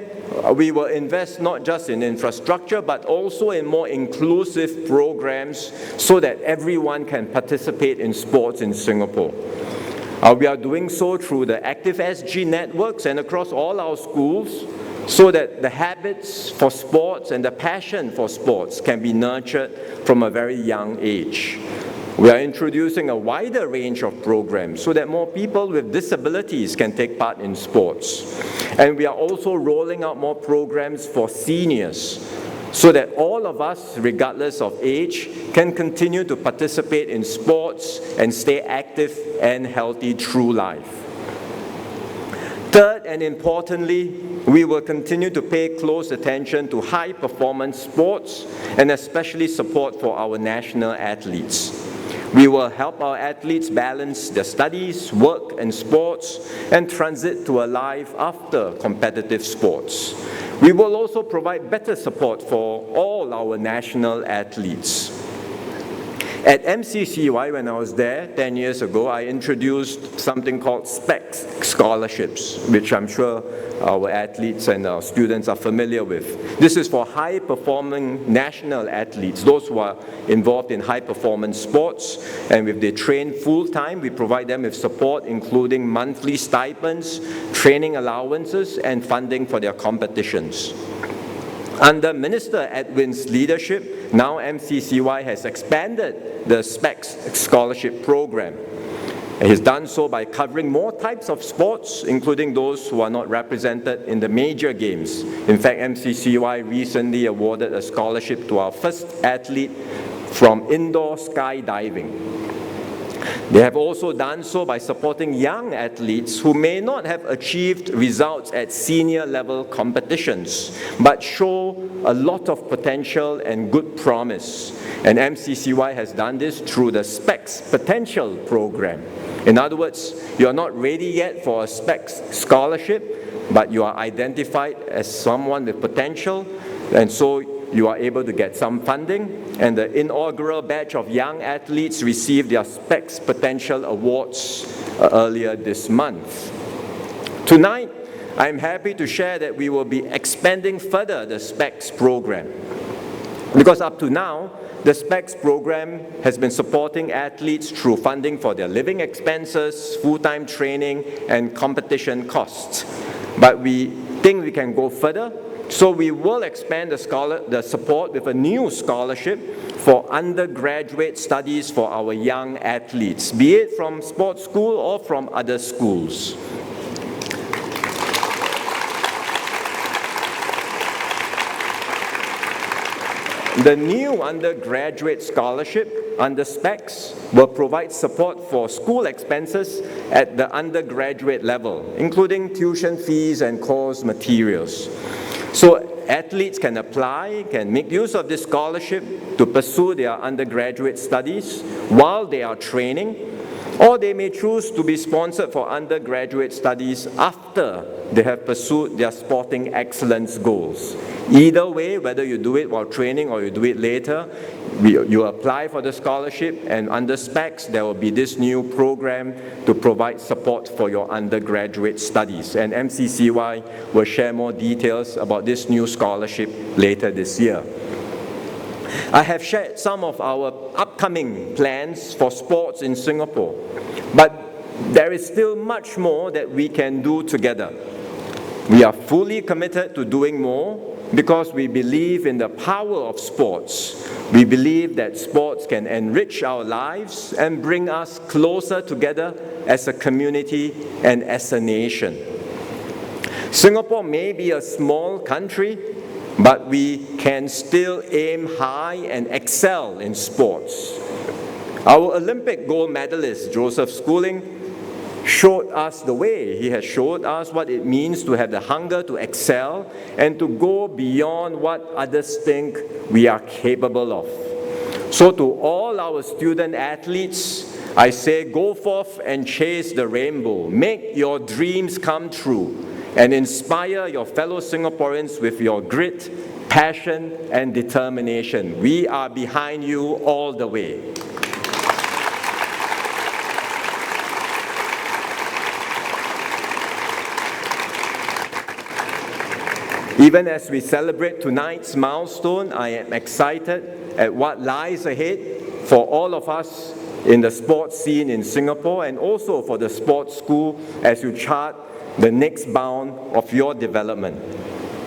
we will invest not just in infrastructure, but also in more inclusive programs so that everyone can participate in sports in Singapore. We are doing so through the Active SG networks and across all our schools so that the habits for sports and the passion for sports can be nurtured from a very young age. We are introducing a wider range of programs so that more people with disabilities can take part in sports. And we are also rolling out more programs for seniors so that all of us, regardless of age, can continue to participate in sports and stay active and healthy through life. Third, and importantly, we will continue to pay close attention to high-performance sports and especially support for our national athletes. We will help our athletes balance their studies, work, and sports and transit to a life after competitive sports. We will also provide better support for all our national athletes. At MCCY, when I was there 10 years ago, I introduced something called SPECS scholarships, which I'm sure our athletes and our students are familiar with. This is for high-performing national athletes, those who are involved in high-performance sports, and if they train full-time, we provide them with support, including monthly stipends, training allowances, and funding for their competitions. Under Minister Edwin's leadership, now MCCY has expanded the SPECS scholarship program. He's done so by covering more types of sports, including those who are not represented in the major games. In fact, MCCY recently awarded a scholarship to our first athlete from indoor skydiving. They have also done so by supporting young athletes who may not have achieved results at senior level competitions, but show a lot of potential and good promise. And MCCY has done this through the SPECS Potential program. In other words, you are not ready yet for a SPECS scholarship, but you are identified as someone with potential, and so you are able to get some funding, and the inaugural batch of young athletes received their SPECS Potential Awards earlier this month. Tonight, I'm happy to share that we will be expanding further the SPECS program. Because up to now, the SPECS program has been supporting athletes through funding for their living expenses, full-time training, and competition costs. But we think we can go further, so we will expand the support with a new scholarship for undergraduate studies for our young athletes, be it from sports school or from other schools. The new undergraduate scholarship under SPECS will provide support for school expenses at the undergraduate level, including tuition fees and course materials. So athletes can apply, can make use of this scholarship to pursue their undergraduate studies while they are training, or they may choose to be sponsored for undergraduate studies after they have pursued their sporting excellence goals. Either way, whether you do it while training or you do it later, you apply for the scholarship, and under specs, there will be this new program to provide support for your undergraduate studies. And MCCY will share more details about this new scholarship later this year. I have shared some of our upcoming plans for sports in Singapore, but there is still much more that we can do together. We are fully committed to doing more because we believe in the power of sports. We believe that sports can enrich our lives and bring us closer together as a community and as a nation. Singapore may be a small country, but we can still aim high and excel in sports. Our Olympic gold medalist, Joseph Schooling, showed us the way. He has showed us what it means to have the hunger to excel and to go beyond what others think we are capable of. So to all our student athletes, I say go forth and chase the rainbow. Make your dreams come true and inspire your fellow Singaporeans with your grit, passion, and determination. We are behind you all the way. Even as we celebrate tonight's milestone, I am excited at what lies ahead for all of us in the sports scene in Singapore and also for the sports school as you chart the next bound of your development.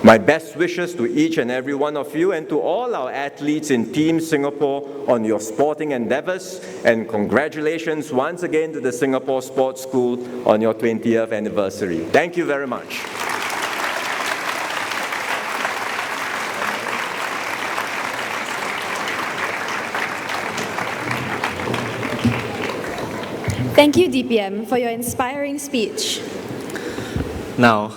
My best wishes to each and every one of you and to all our athletes in Team Singapore on your sporting endeavors, and congratulations once again to the Singapore Sports School on your 20th anniversary. Thank you very much. Thank you, DPM, for your inspiring speech. Now,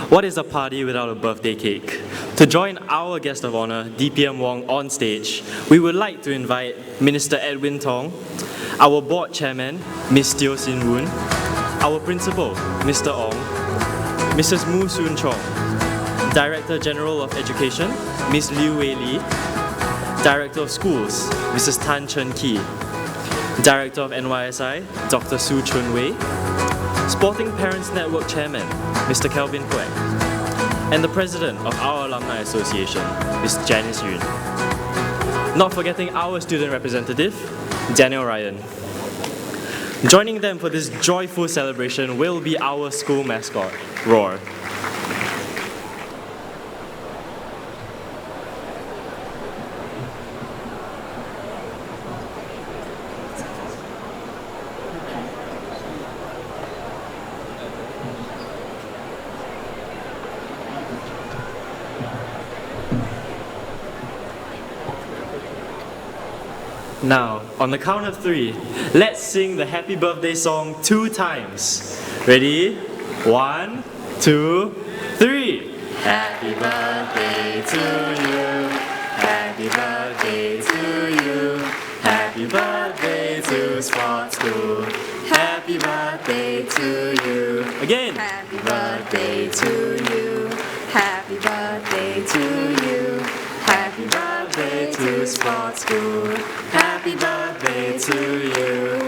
what is a party without a birthday cake? To join our guest of honor, DPM Wong, on stage, we would like to invite Minister Edwin Tong, our board chairman, Ms. Teo Sin Woon, our principal, Mr. Ong, Mrs. Moo Soon Chong, Director General of Education, Ms. Liu Wei Lee, Director of Schools, Mrs. Tan Chen Kee, Director of NYSI, Dr. Su Chun Wei, Sporting Parents Network Chairman, Mr. Kelvin Kwek, and the President of our Alumni Association, Ms. Janice Yun. Not forgetting our student representative, Daniel Ryan. Joining them for this joyful celebration will be our school mascot, Roar. Now, on the count of 3, let's sing the happy birthday song 2 times. Ready? 1, 2, 3. Happy birthday to you. Happy birthday to you. Happy birthday to Sports School. Happy birthday to you. Again. Happy birthday to you. Happy birthday to you. Happy birthday to Sports School. Happy birthday to you.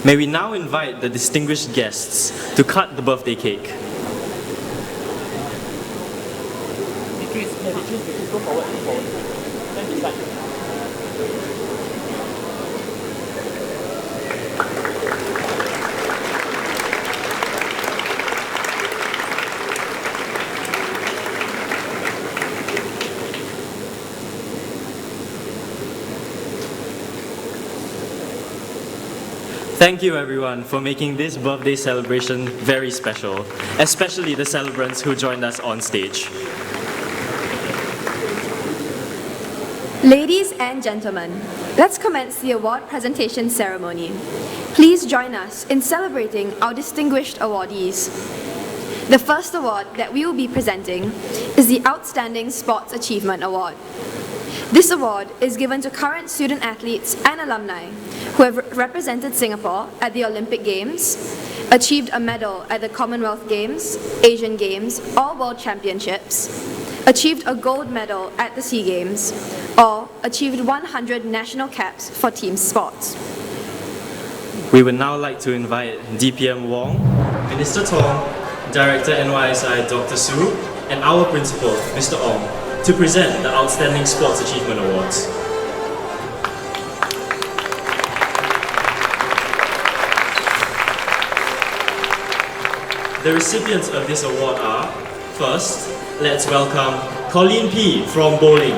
May we now invite the distinguished guests to cut the birthday cake. Thank you everyone for making this birthday celebration very special, especially the celebrants who joined us on stage. Ladies and gentlemen, let's commence the award presentation ceremony. Please join us in celebrating our distinguished awardees. The first award that we will be presenting is the Outstanding Sports Achievement Award. This award is given to current student athletes and alumni who have represented Singapore at the Olympic Games, achieved a medal at the Commonwealth Games, Asian Games, or World Championships, achieved a gold medal at the SEA Games, or achieved 100 national caps for team sports. We would now like to invite DPM Wong, Minister Tong, Director NYSI Dr. Su, and our Principal, Mr. Ong, to present the Outstanding Sports Achievement Awards. The recipients of this award are, first, let's welcome Colleen P. from bowling.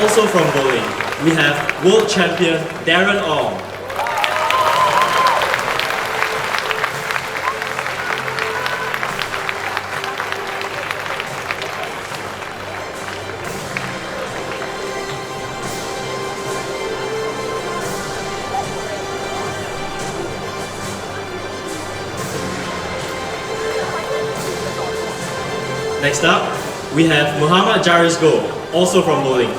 Also from bowling, we have world champion Darren Ong. Next up, we have Muhammad Jaris Goh, also from bowling.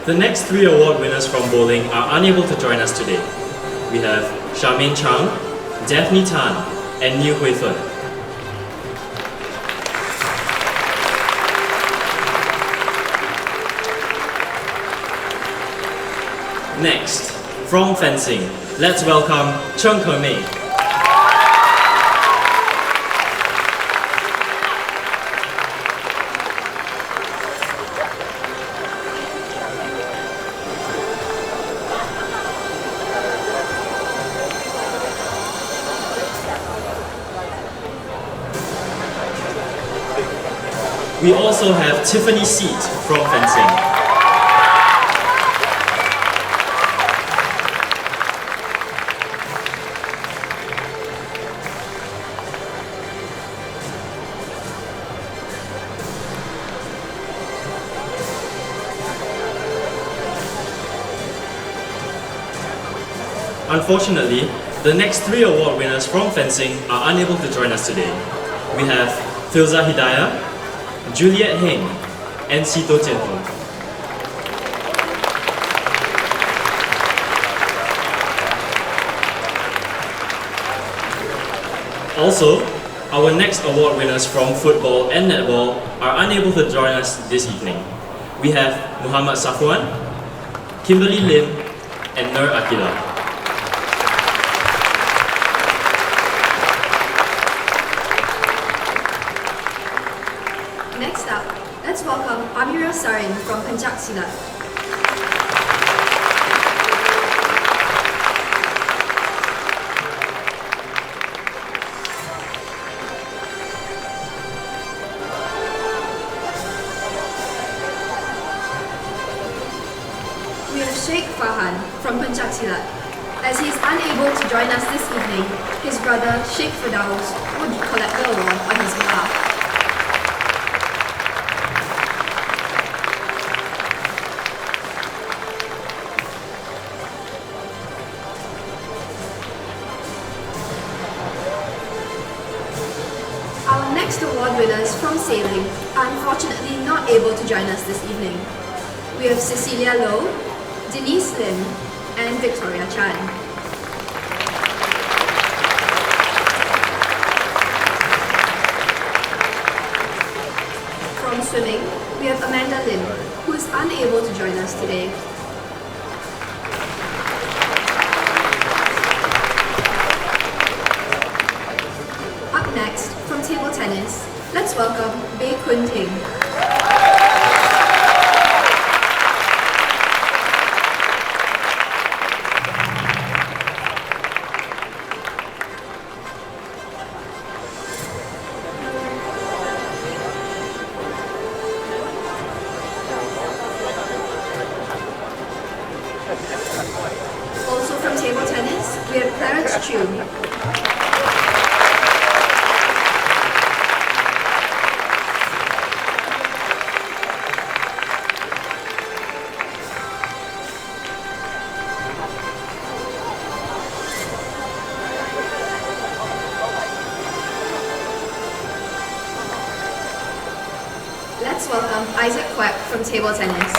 The next three award winners from bowling are unable to join us today. We have Charmaine Chang, Daphne Tan, and Niu Hui Fen. Next, from fencing, let's welcome Cheng Ke Mei. We also have Tiffany Seat from fencing. Unfortunately, the next three award winners from fencing are unable to join us today. We have Filza Hidayah, Juliet Heng, and Sito Jianhong. Also, our next award winners from football and netball are unable to join us this evening. We have Muhammad Safwan, Kimberly Lim, and Nur Akila. Next up, let's welcome Amira Sarin from Pencak Silat. We have Sheikh Farhan from Pencak Silat. As he is unable to join us this evening, his brother Sheikh Firdaus would collect the award on his behalf. Our next award winners from sailing are unfortunately not able to join us this evening. We have Cecilia Low, Denise Lim, and Victoria Chan. From swimming, we have Amanda Lim, who is unable to join us today. Up next, from table tennis, let's welcome Bei Kun Ting. Clarence Chu. Let's welcome Isaac Kwek from table tennis.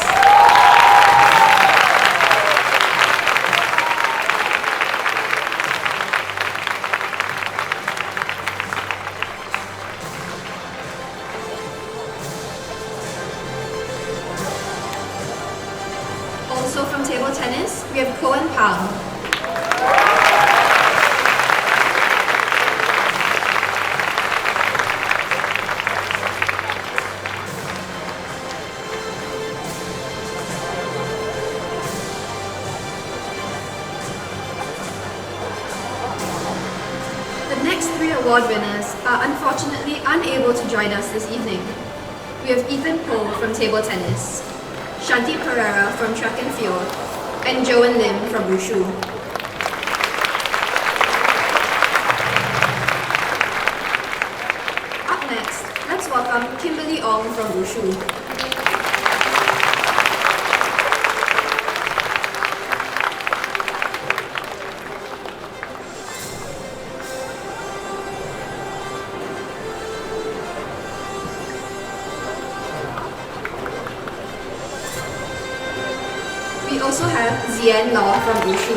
Also from table tennis, we have Cohen Pang. The next three award winners are unfortunately unable to join us this evening. We have Ethan Poe from table tennis, Shanti Pereira from track and field, and Joan Lim from Wushu. Up next, let's welcome Kimberly Ong from Wushu. We also have Zian Law from Wushu.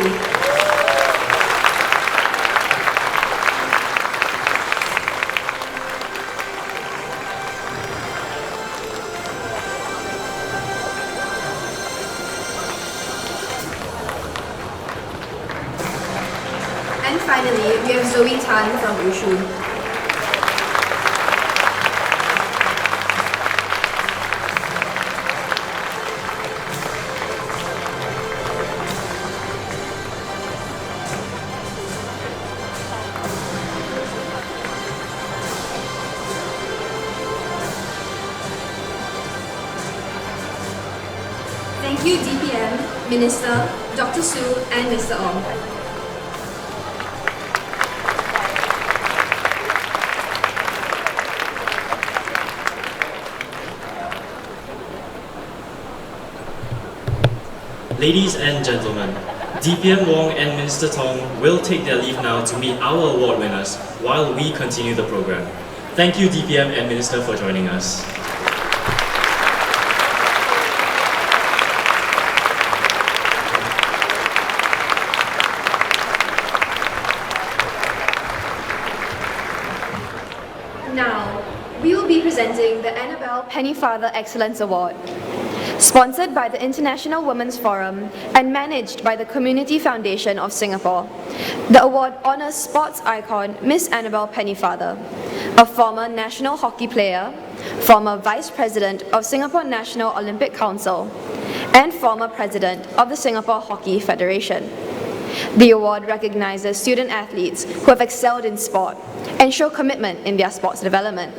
And finally, we have Zoe Tan from Wushu. Thank you, DPM, Minister, Dr. Su, and Mr. Ong. Ladies and gentlemen, DPM Wong and Minister Tong will take their leave now to meet our award winners while we continue the program. Thank you, DPM and Minister, for joining us. Now, we will be presenting the Annabelle Pennyfather Excellence Award. Sponsored by the International Women's Forum and managed by the Community Foundation of Singapore, the award honors sports icon Miss Annabelle Pennyfather, a former national hockey player, former Vice President of Singapore National Olympic Council, and former President of the Singapore Hockey Federation. The award recognizes student athletes who have excelled in sport and show commitment in their sports development.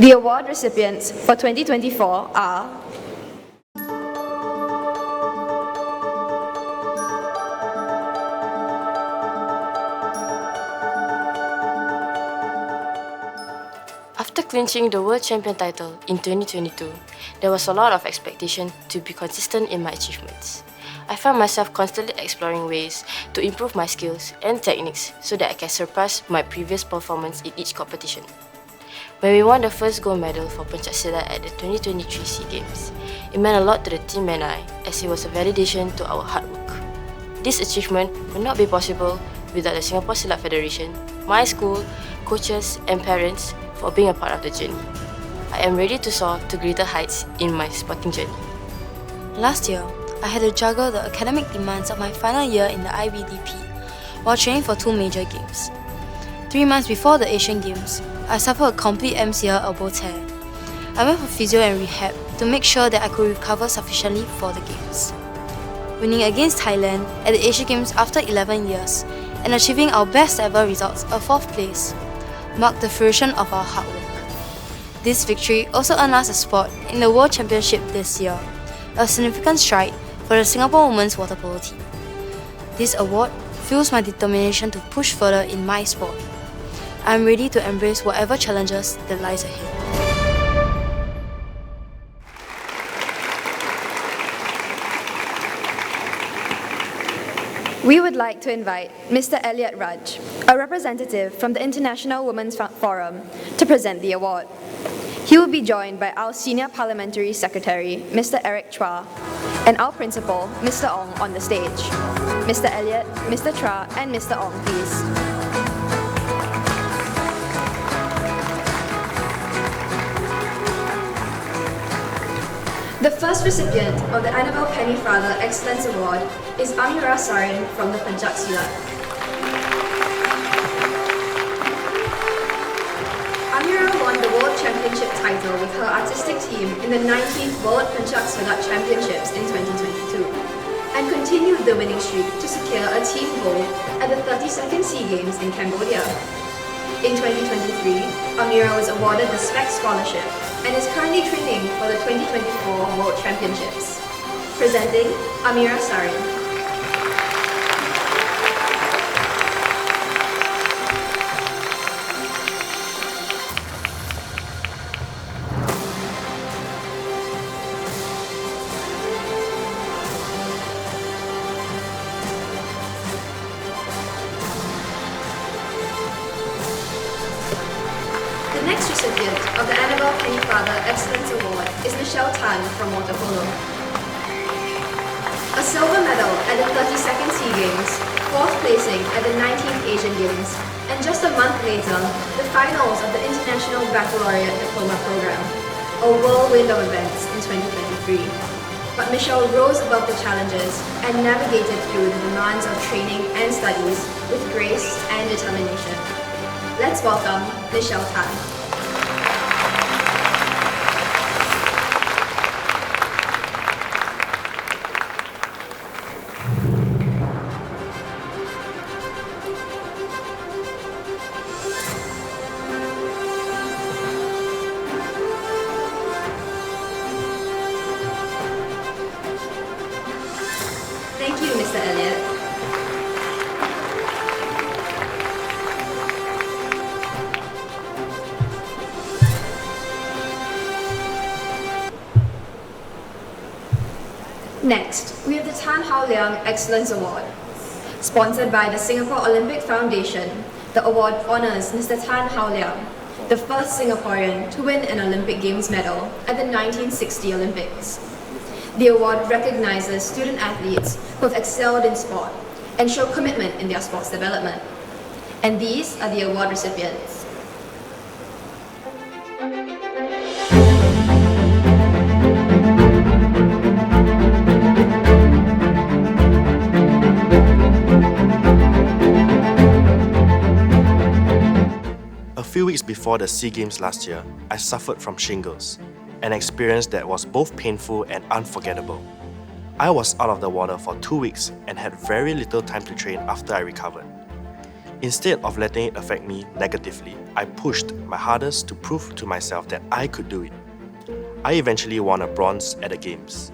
The award recipients for 2024 are After clinching the World Champion title in 2022, there was a lot of expectation to be consistent in my achievements. I found myself constantly exploring ways to improve my skills and techniques so that I can surpass my previous performance in each competition. When we won the first gold medal for Pencaksilat at the 2023 SEA Games, it meant a lot to the team and I, as it was a validation to our hard work. This achievement would not be possible without the Singapore Silat Federation, my school, coaches and parents for being a part of the journey. I am ready to soar to greater heights in my sporting journey. Last year, I had to juggle the academic demands of my final year in the IBDP while training for 2 major games. 3 months before the Asian Games, I suffered a complete MCL elbow tear. I went for physio and rehab to make sure that I could recover sufficiently for the Games. Winning against Thailand at the Asian Games after 11 years and achieving our best ever results, a 4th place, marked the fruition of our hard work. This victory also earned us a spot in the World Championship this year, a significant stride for the Singapore women's water polo team. This award fuels my determination to push further in my sport. I'm ready to embrace whatever challenges that lies ahead. We would like to invite Mr. Elliot Raj, a representative from the International Women's Forum, to present the award. He will be joined by our Senior Parliamentary Secretary, Mr. Eric Chua, and our Principal, Mr. Ong, on the stage. Mr. Elliot, Mr. Chua, and Mr. Ong, please. The first recipient of the Annabel Pennyfather Excellence Award is Amira Sarin from the Pencak Silat. Amira won the World Championship title with her artistic team in the 19th World Pencak Silat Championships in 2022 and continued the winning streak to secure a team gold at the 32nd SEA Games in Cambodia. In 2023, Amira was awarded the SPEC Scholarship and is currently training for the 2024 World Championships. Presenting Amira Sarin. The next recipient of the Annabel Pennyfather Excellence Award is Michelle Tan from water polo. A silver medal at the 32nd SEA Games, 4th placing at the 19th Asian Games, and just a month later, the finals of the International Baccalaureate Diploma Program, a whirlwind of events in 2023. But Michelle rose above the challenges and navigated through the demands of training and studies with grace and determination. Let's welcome Michelle Tan. Thank you, Mr. Elliot. Next, we have the Tan Hao Liang Excellence Award. Sponsored by the Singapore Olympic Foundation, the award honors Mr. Tan Hao Liang, the first Singaporean to win an Olympic Games medal at the 1960 Olympics. The award recognizes student athletes who have excelled in sport and show commitment in their sports development. And these are the award recipients. A few weeks before the SEA Games last year, I suffered from shingles, an experience that was both painful and unforgettable. I was out of the water for 2 weeks and had very little time to train after I recovered. Instead of letting it affect me negatively, I pushed my hardest to prove to myself that I could do it. I eventually won a bronze at the Games.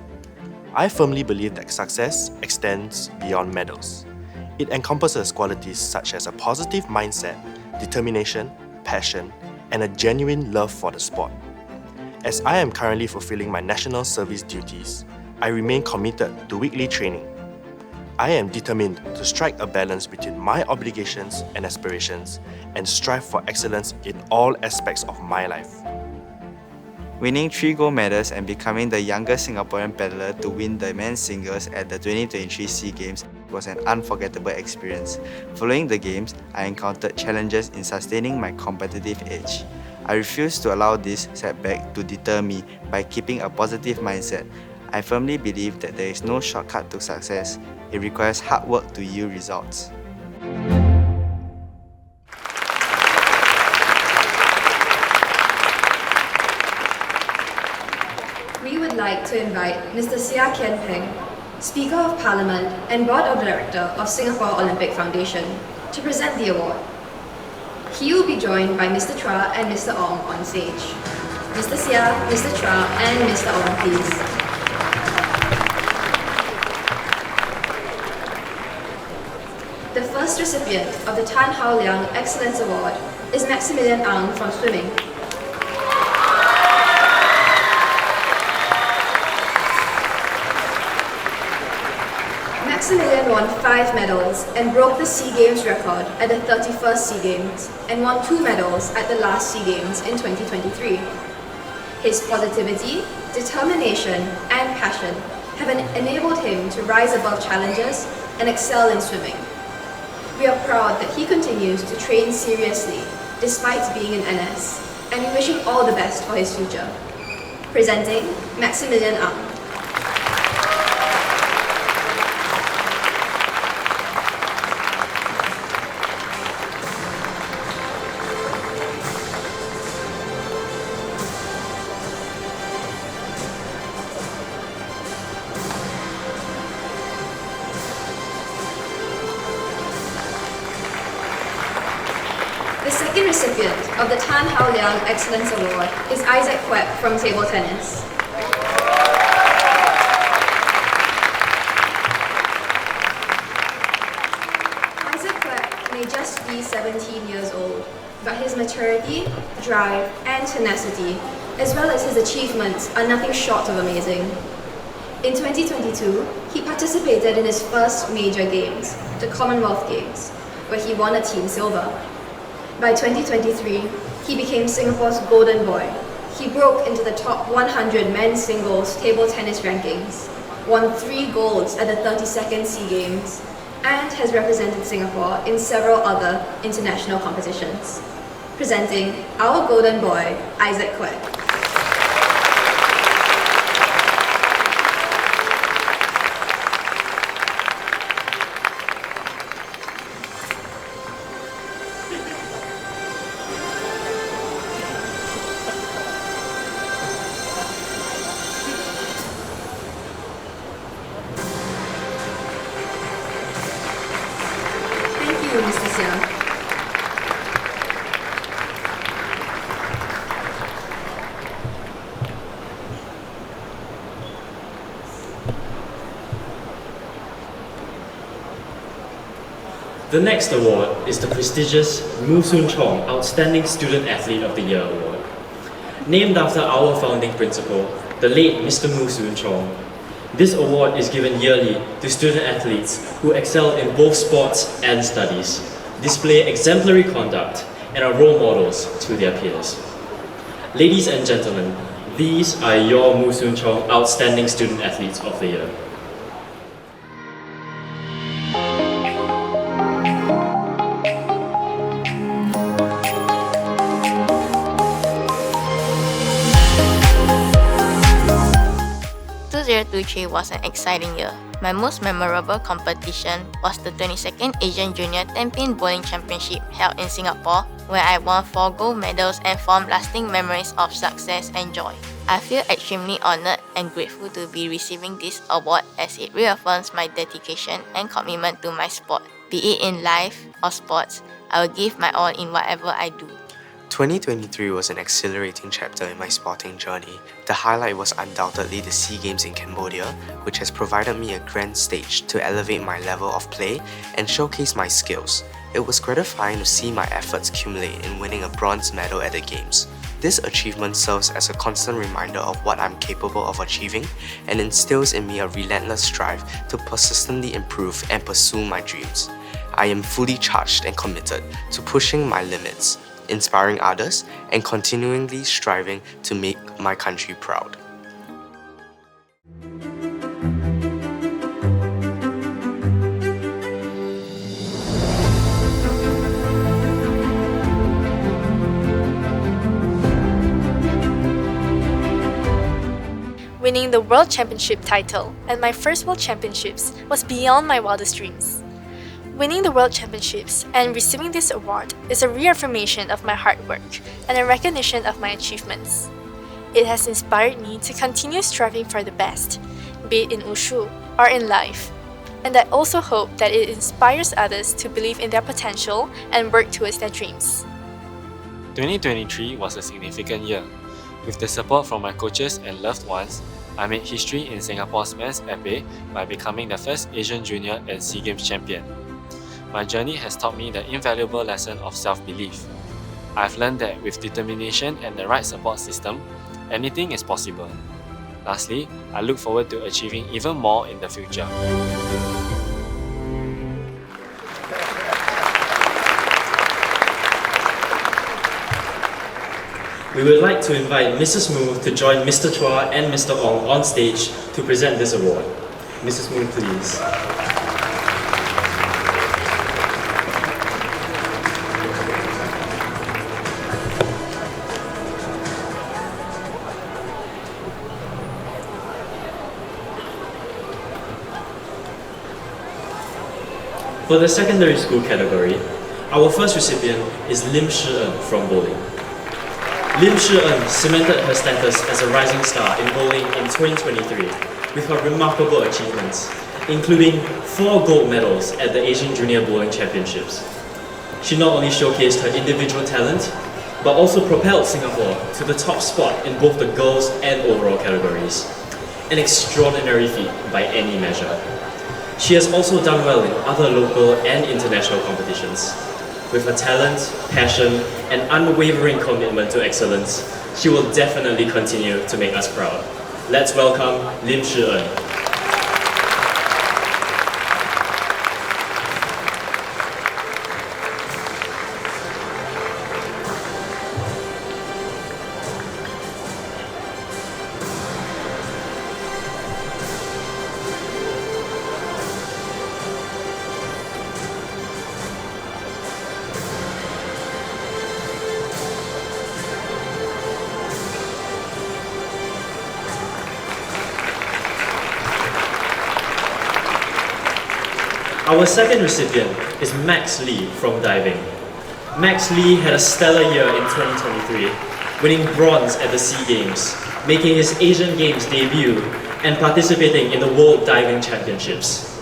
I firmly believe that success extends beyond medals. It encompasses qualities such as a positive mindset, determination, passion, and a genuine love for the sport. As I am currently fulfilling my national service duties, I remain committed to weekly training. I am determined to strike a balance between my obligations and aspirations and strive for excellence in all aspects of my life. Winning 3 gold medals and becoming the youngest Singaporean paddler to win the men's singles at the 2023 SEA Games was an unforgettable experience. Following the Games, I encountered challenges in sustaining my competitive edge. I refuse to allow this setback to deter me by keeping a positive mindset. I firmly believe that there is no shortcut to success. It requires hard work to yield results. We would like to invite Mr. Seah Kian Peng, Speaker of Parliament and Board of Director of Singapore Olympic Foundation, to present the award. He will be joined by Mr. Chua and Mr. Ong on stage. Mr. Seah, Mr. Chua, and Mr. Ong, please. The recipient of the Tan Hao Liang Excellence Award is Maximilian Ang from swimming. Maximilian won 5 medals and broke the SEA Games record at the 31st SEA Games and won 2 medals at the last SEA Games in 2023. His positivity, determination, and passion have enabled him to rise above challenges and excel in swimming. We are proud that he continues to train seriously despite being in NS, and we wish him all the best for his future. Presenting Maximilian Ang. The second recipient of the Tan Hao Liang Excellence Award is Isaac Kwek from table tennis. Isaac Kwek may just be 17 years old, but his maturity, drive, and tenacity, as well as his achievements, are nothing short of amazing. In 2022, he participated in his first major games, the Commonwealth Games, where he won a team silver. By 2023, he became Singapore's golden boy. He broke into the top 100 men's singles table tennis rankings, won 3 golds at the 32nd SEA Games, and has represented Singapore in several other international competitions. Presenting our golden boy, Isaac Kwek. Mr. Siang. The next award is the prestigious Mu Soon Chong Outstanding Student Athlete of the Year Award. Named after our founding principal, the late Mr. Mu Soon Chong, this award is given yearly to student athletes who excel in both sports and studies, display exemplary conduct, and are role models to their peers. Ladies and gentlemen, these are your Mu Soon Chong Outstanding Student Athletes of the Year. Was an exciting year. My most memorable competition was the 22nd Asian Junior 10-pin Bowling Championship held in Singapore, where I won 4 gold medals and formed lasting memories of success and joy. I feel extremely honored and grateful to be receiving this award as it reaffirms my dedication and commitment to my sport. Be it in life or sports, I will give my all in whatever I do. 2023 was an exhilarating chapter in my sporting journey. The highlight was undoubtedly the SEA Games in Cambodia, which has provided me a grand stage to elevate my level of play and showcase my skills. It was gratifying to see my efforts accumulate in winning a bronze medal at the Games. This achievement serves as a constant reminder of what I'm capable of achieving and instills in me a relentless drive to persistently improve and pursue my dreams. I am fully charged and committed to pushing my limits, inspiring others, and continually striving to make my country proud. Winning the World Championship title and my first World Championships was beyond my wildest dreams. Winning the World Championships and receiving this award is a reaffirmation of my hard work and a recognition of my achievements. It has inspired me to continue striving for the best, be it in Wushu or in life. And I also hope that it inspires others to believe in their potential and work towards their dreams. 2023 was a significant year. With the support from my coaches and loved ones, I made history in Singapore's men's épée by becoming the first Asian Junior and SEA Games champion. my journey has taught me the invaluable lesson of self-belief. I've learned that with determination and the right support system, anything is possible. Lastly, I look forward to achieving even more in the future. We would like to invite Mrs. Mu to join Mr. Chua and Mr. Ong on stage to present this award. Mrs. Mu, please. For the secondary school category, our first recipient is Lim Shi-en from bowling. Lim Shi-en cemented her status as a rising star in bowling in 2023 with her remarkable achievements, including 4 gold medals at the Asian Junior Bowling Championships. She not only showcased her individual talent, but also propelled Singapore to the top spot in both the girls and overall categories. An extraordinary feat by any measure. She has also done well in other local and international competitions. With her talent, passion, and unwavering commitment to excellence, she will definitely continue to make us proud. Let's welcome Lim Shi-en. Our second recipient is Max Lee from diving. Max Lee had a stellar year in 2023, winning bronze at the SEA Games, making his Asian Games debut and participating in the World Diving Championships.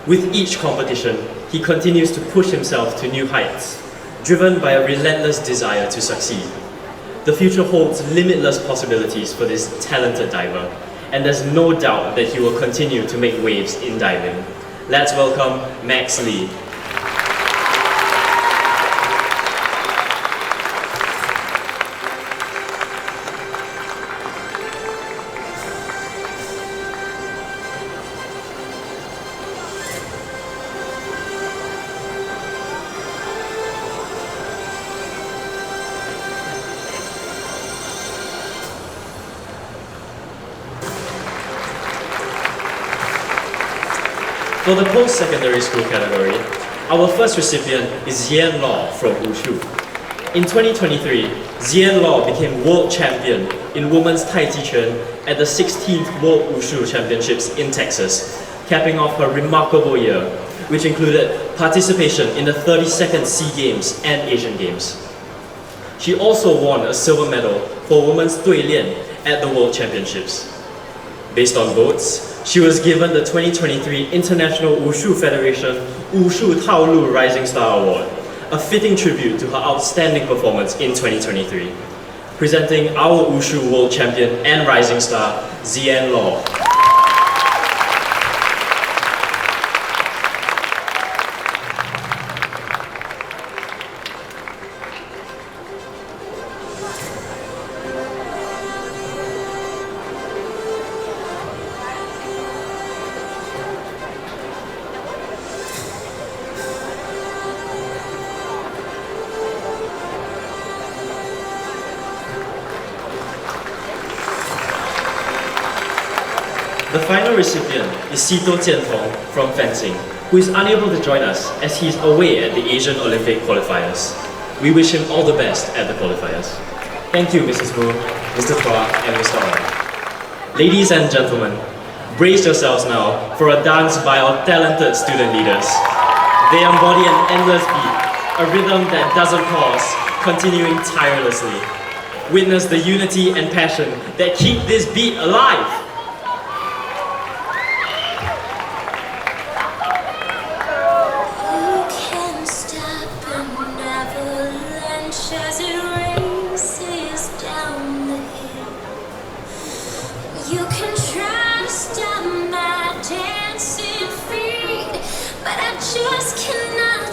With each competition, he continues to push himself to new heights, driven by a relentless desire to succeed. The future holds limitless possibilities for this talented diver, and there's no doubt that he will continue to make waves in diving. Let's welcome Max Lee. For the post-secondary school category, our first recipient is Zian Law from Wushu. In 2023, Zian Law became world champion in women's Tai Chi Chuan at the 16th World Wushu Championships in Texas, capping off her remarkable year, which included participation in the 32nd SEA Games and Asian Games. She also won a silver medal for women's Dui Lian at the World Championships. Based on votes, she was given the 2023 International Wushu Federation Wushu Taolu Rising Star Award, a fitting tribute to her outstanding performance in 2023. Presenting our Wushu World Champion and Rising Star, Zian Law. The final recipient is Sito Jiantong from fencing, who is unable to join us as he is away at the Asian Olympic qualifiers. We wish him all the best at the qualifiers. Thank you, Mrs. Wu, Mr. Chua, and Mr. Ong. Ladies and gentlemen, brace yourselves now for a dance by our talented student leaders. They embody an endless beat, a rhythm that doesn't pause, continuing tirelessly. Witness the unity and passion that keep this beat alive. Just cannot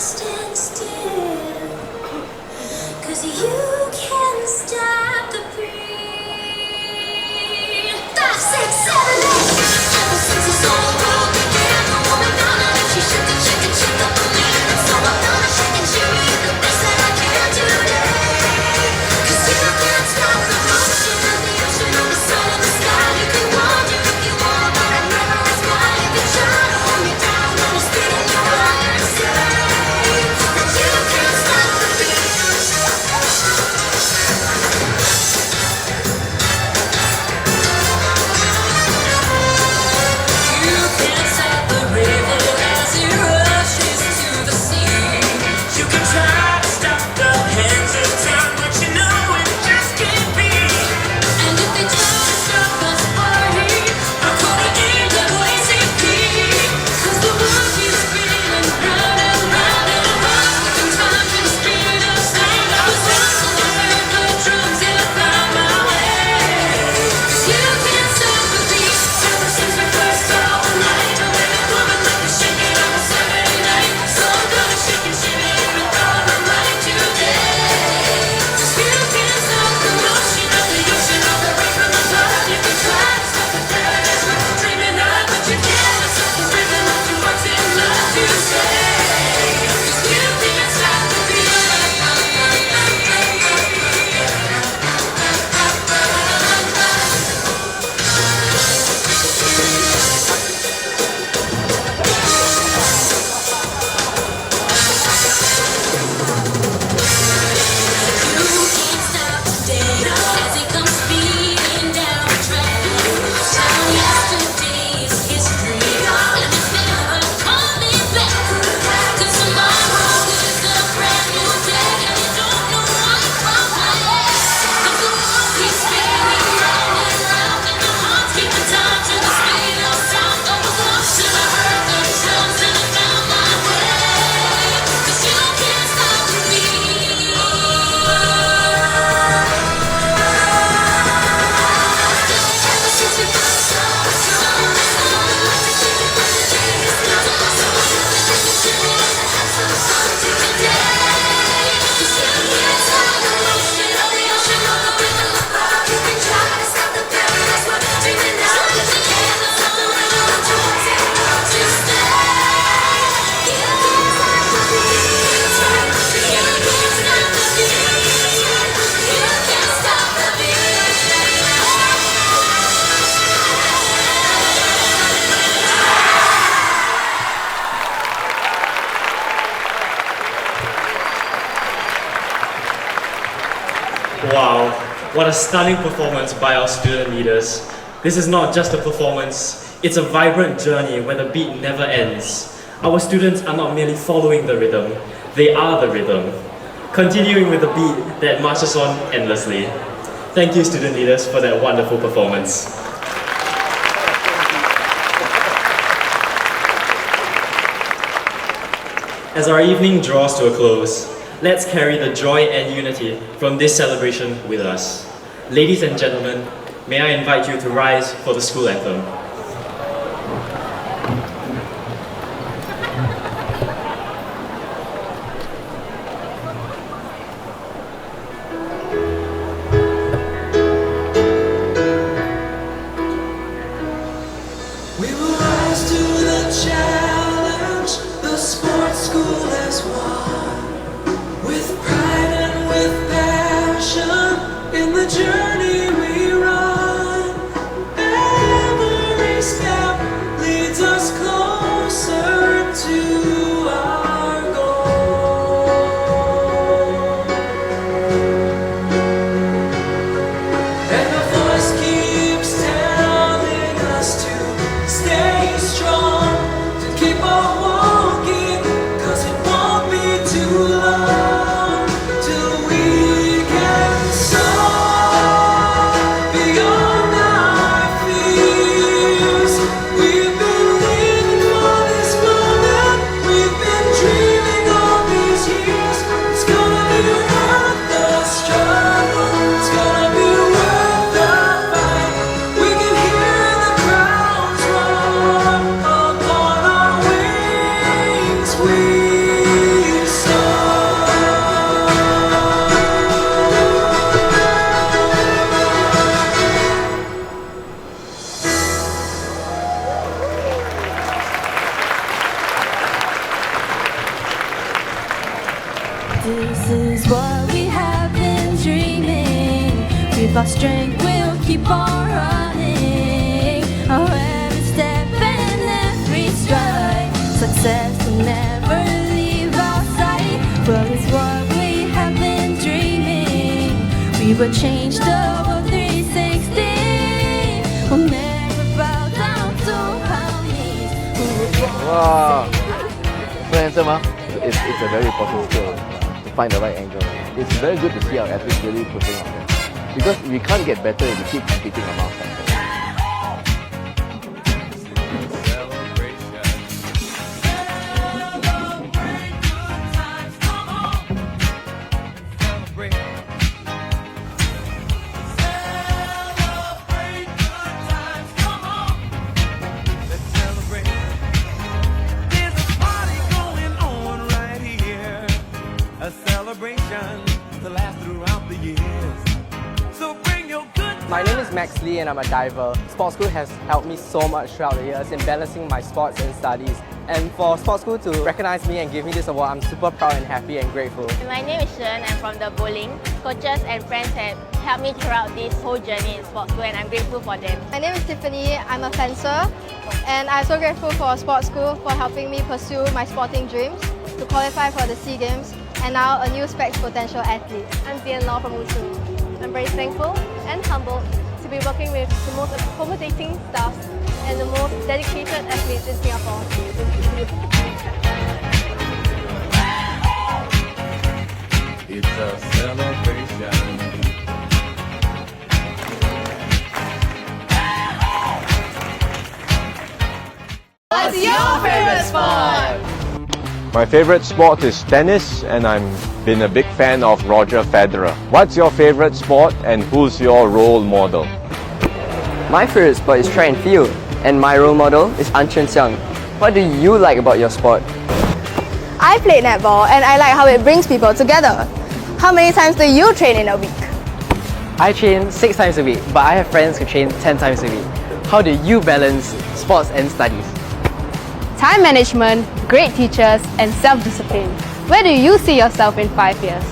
What a stunning performance by our student leaders. This is not just a performance, it's a vibrant journey where the beat never ends. Our students are not merely following the rhythm, they are the rhythm, continuing with the beat that marches on endlessly. Thank you, student leaders, for that wonderful performance. As our evening draws to a close, let's carry the joy and unity from this celebration with us. Ladies and gentlemen, may I invite you to rise for the school anthem. We will rise to the challenge the sports school has won. With pride and with passion in the journey we run. Every step leads us closer to our goal. And the voice keeps telling us to stay strong, to keep on walking, 'cause it won't be too long till we can soar beyond our fears. We've been waiting for this moment, we've been dreaming all these years. It's gonna be worth the struggle, it's gonna be worth the fight. We can hear the crowds roar upon our wings. We This is what we have been dreaming. With our strength, we'll keep on running. Oh, every step and every stride, success will never leave our sight. Well, it's what we have been dreaming. We will change the world 360. We'll never bow down to our knees. We will Wow, so handsome, huh? It's a very important skill to find the right angle. It's very good to see our athletes really putting on it, because we can't get better if we keep competing among ourselves. A celebration to last throughout the years. So bring your good My name is Max Lee and I'm a diver. Sports School has helped me so much throughout the years in balancing my sports and studies. And for Sports School to recognize me and give me this award, I'm super proud and happy and grateful. My name is Shen, I'm from the bowling. Coaches and friends have helped me throughout this whole journey in sports school and I'm grateful for them. My name is Tiffany, I'm a fencer and I'm so grateful for Sports School for helping me pursue my sporting dreams to qualify for the SEA Games and now a new SPECS potential athlete. I'm Dian Law from Wusu. I'm very thankful and humbled to be working with the most accommodating staff and the most dedicated athletes in Singapore. It's a celebration. What's your favorite sport? My favorite sport is tennis, and I've been a big fan of Roger Federer. What's your favorite sport and who's your role model? My favorite sport is track and field, and my role model is An Chun Xiang. What do you like about your sport? I play netball and I like how it brings people together. How many times do you train in a week? I train 6 times a week, but I have friends who train 10 times a week. How do you balance sports and studies? Time management, great teachers, and self-discipline. Where do you see yourself in 5 years?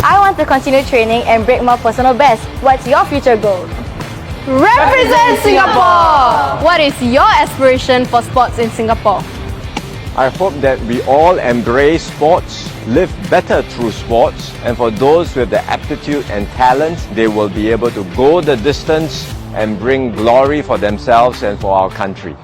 I want to continue training and break more personal bests. What's your future goal? Represent Singapore! What is your aspiration for sports in Singapore? I hope that we all embrace sports live better through sports, and for those with the aptitude and talent, they will be able to go the distance and bring glory for themselves and for our country.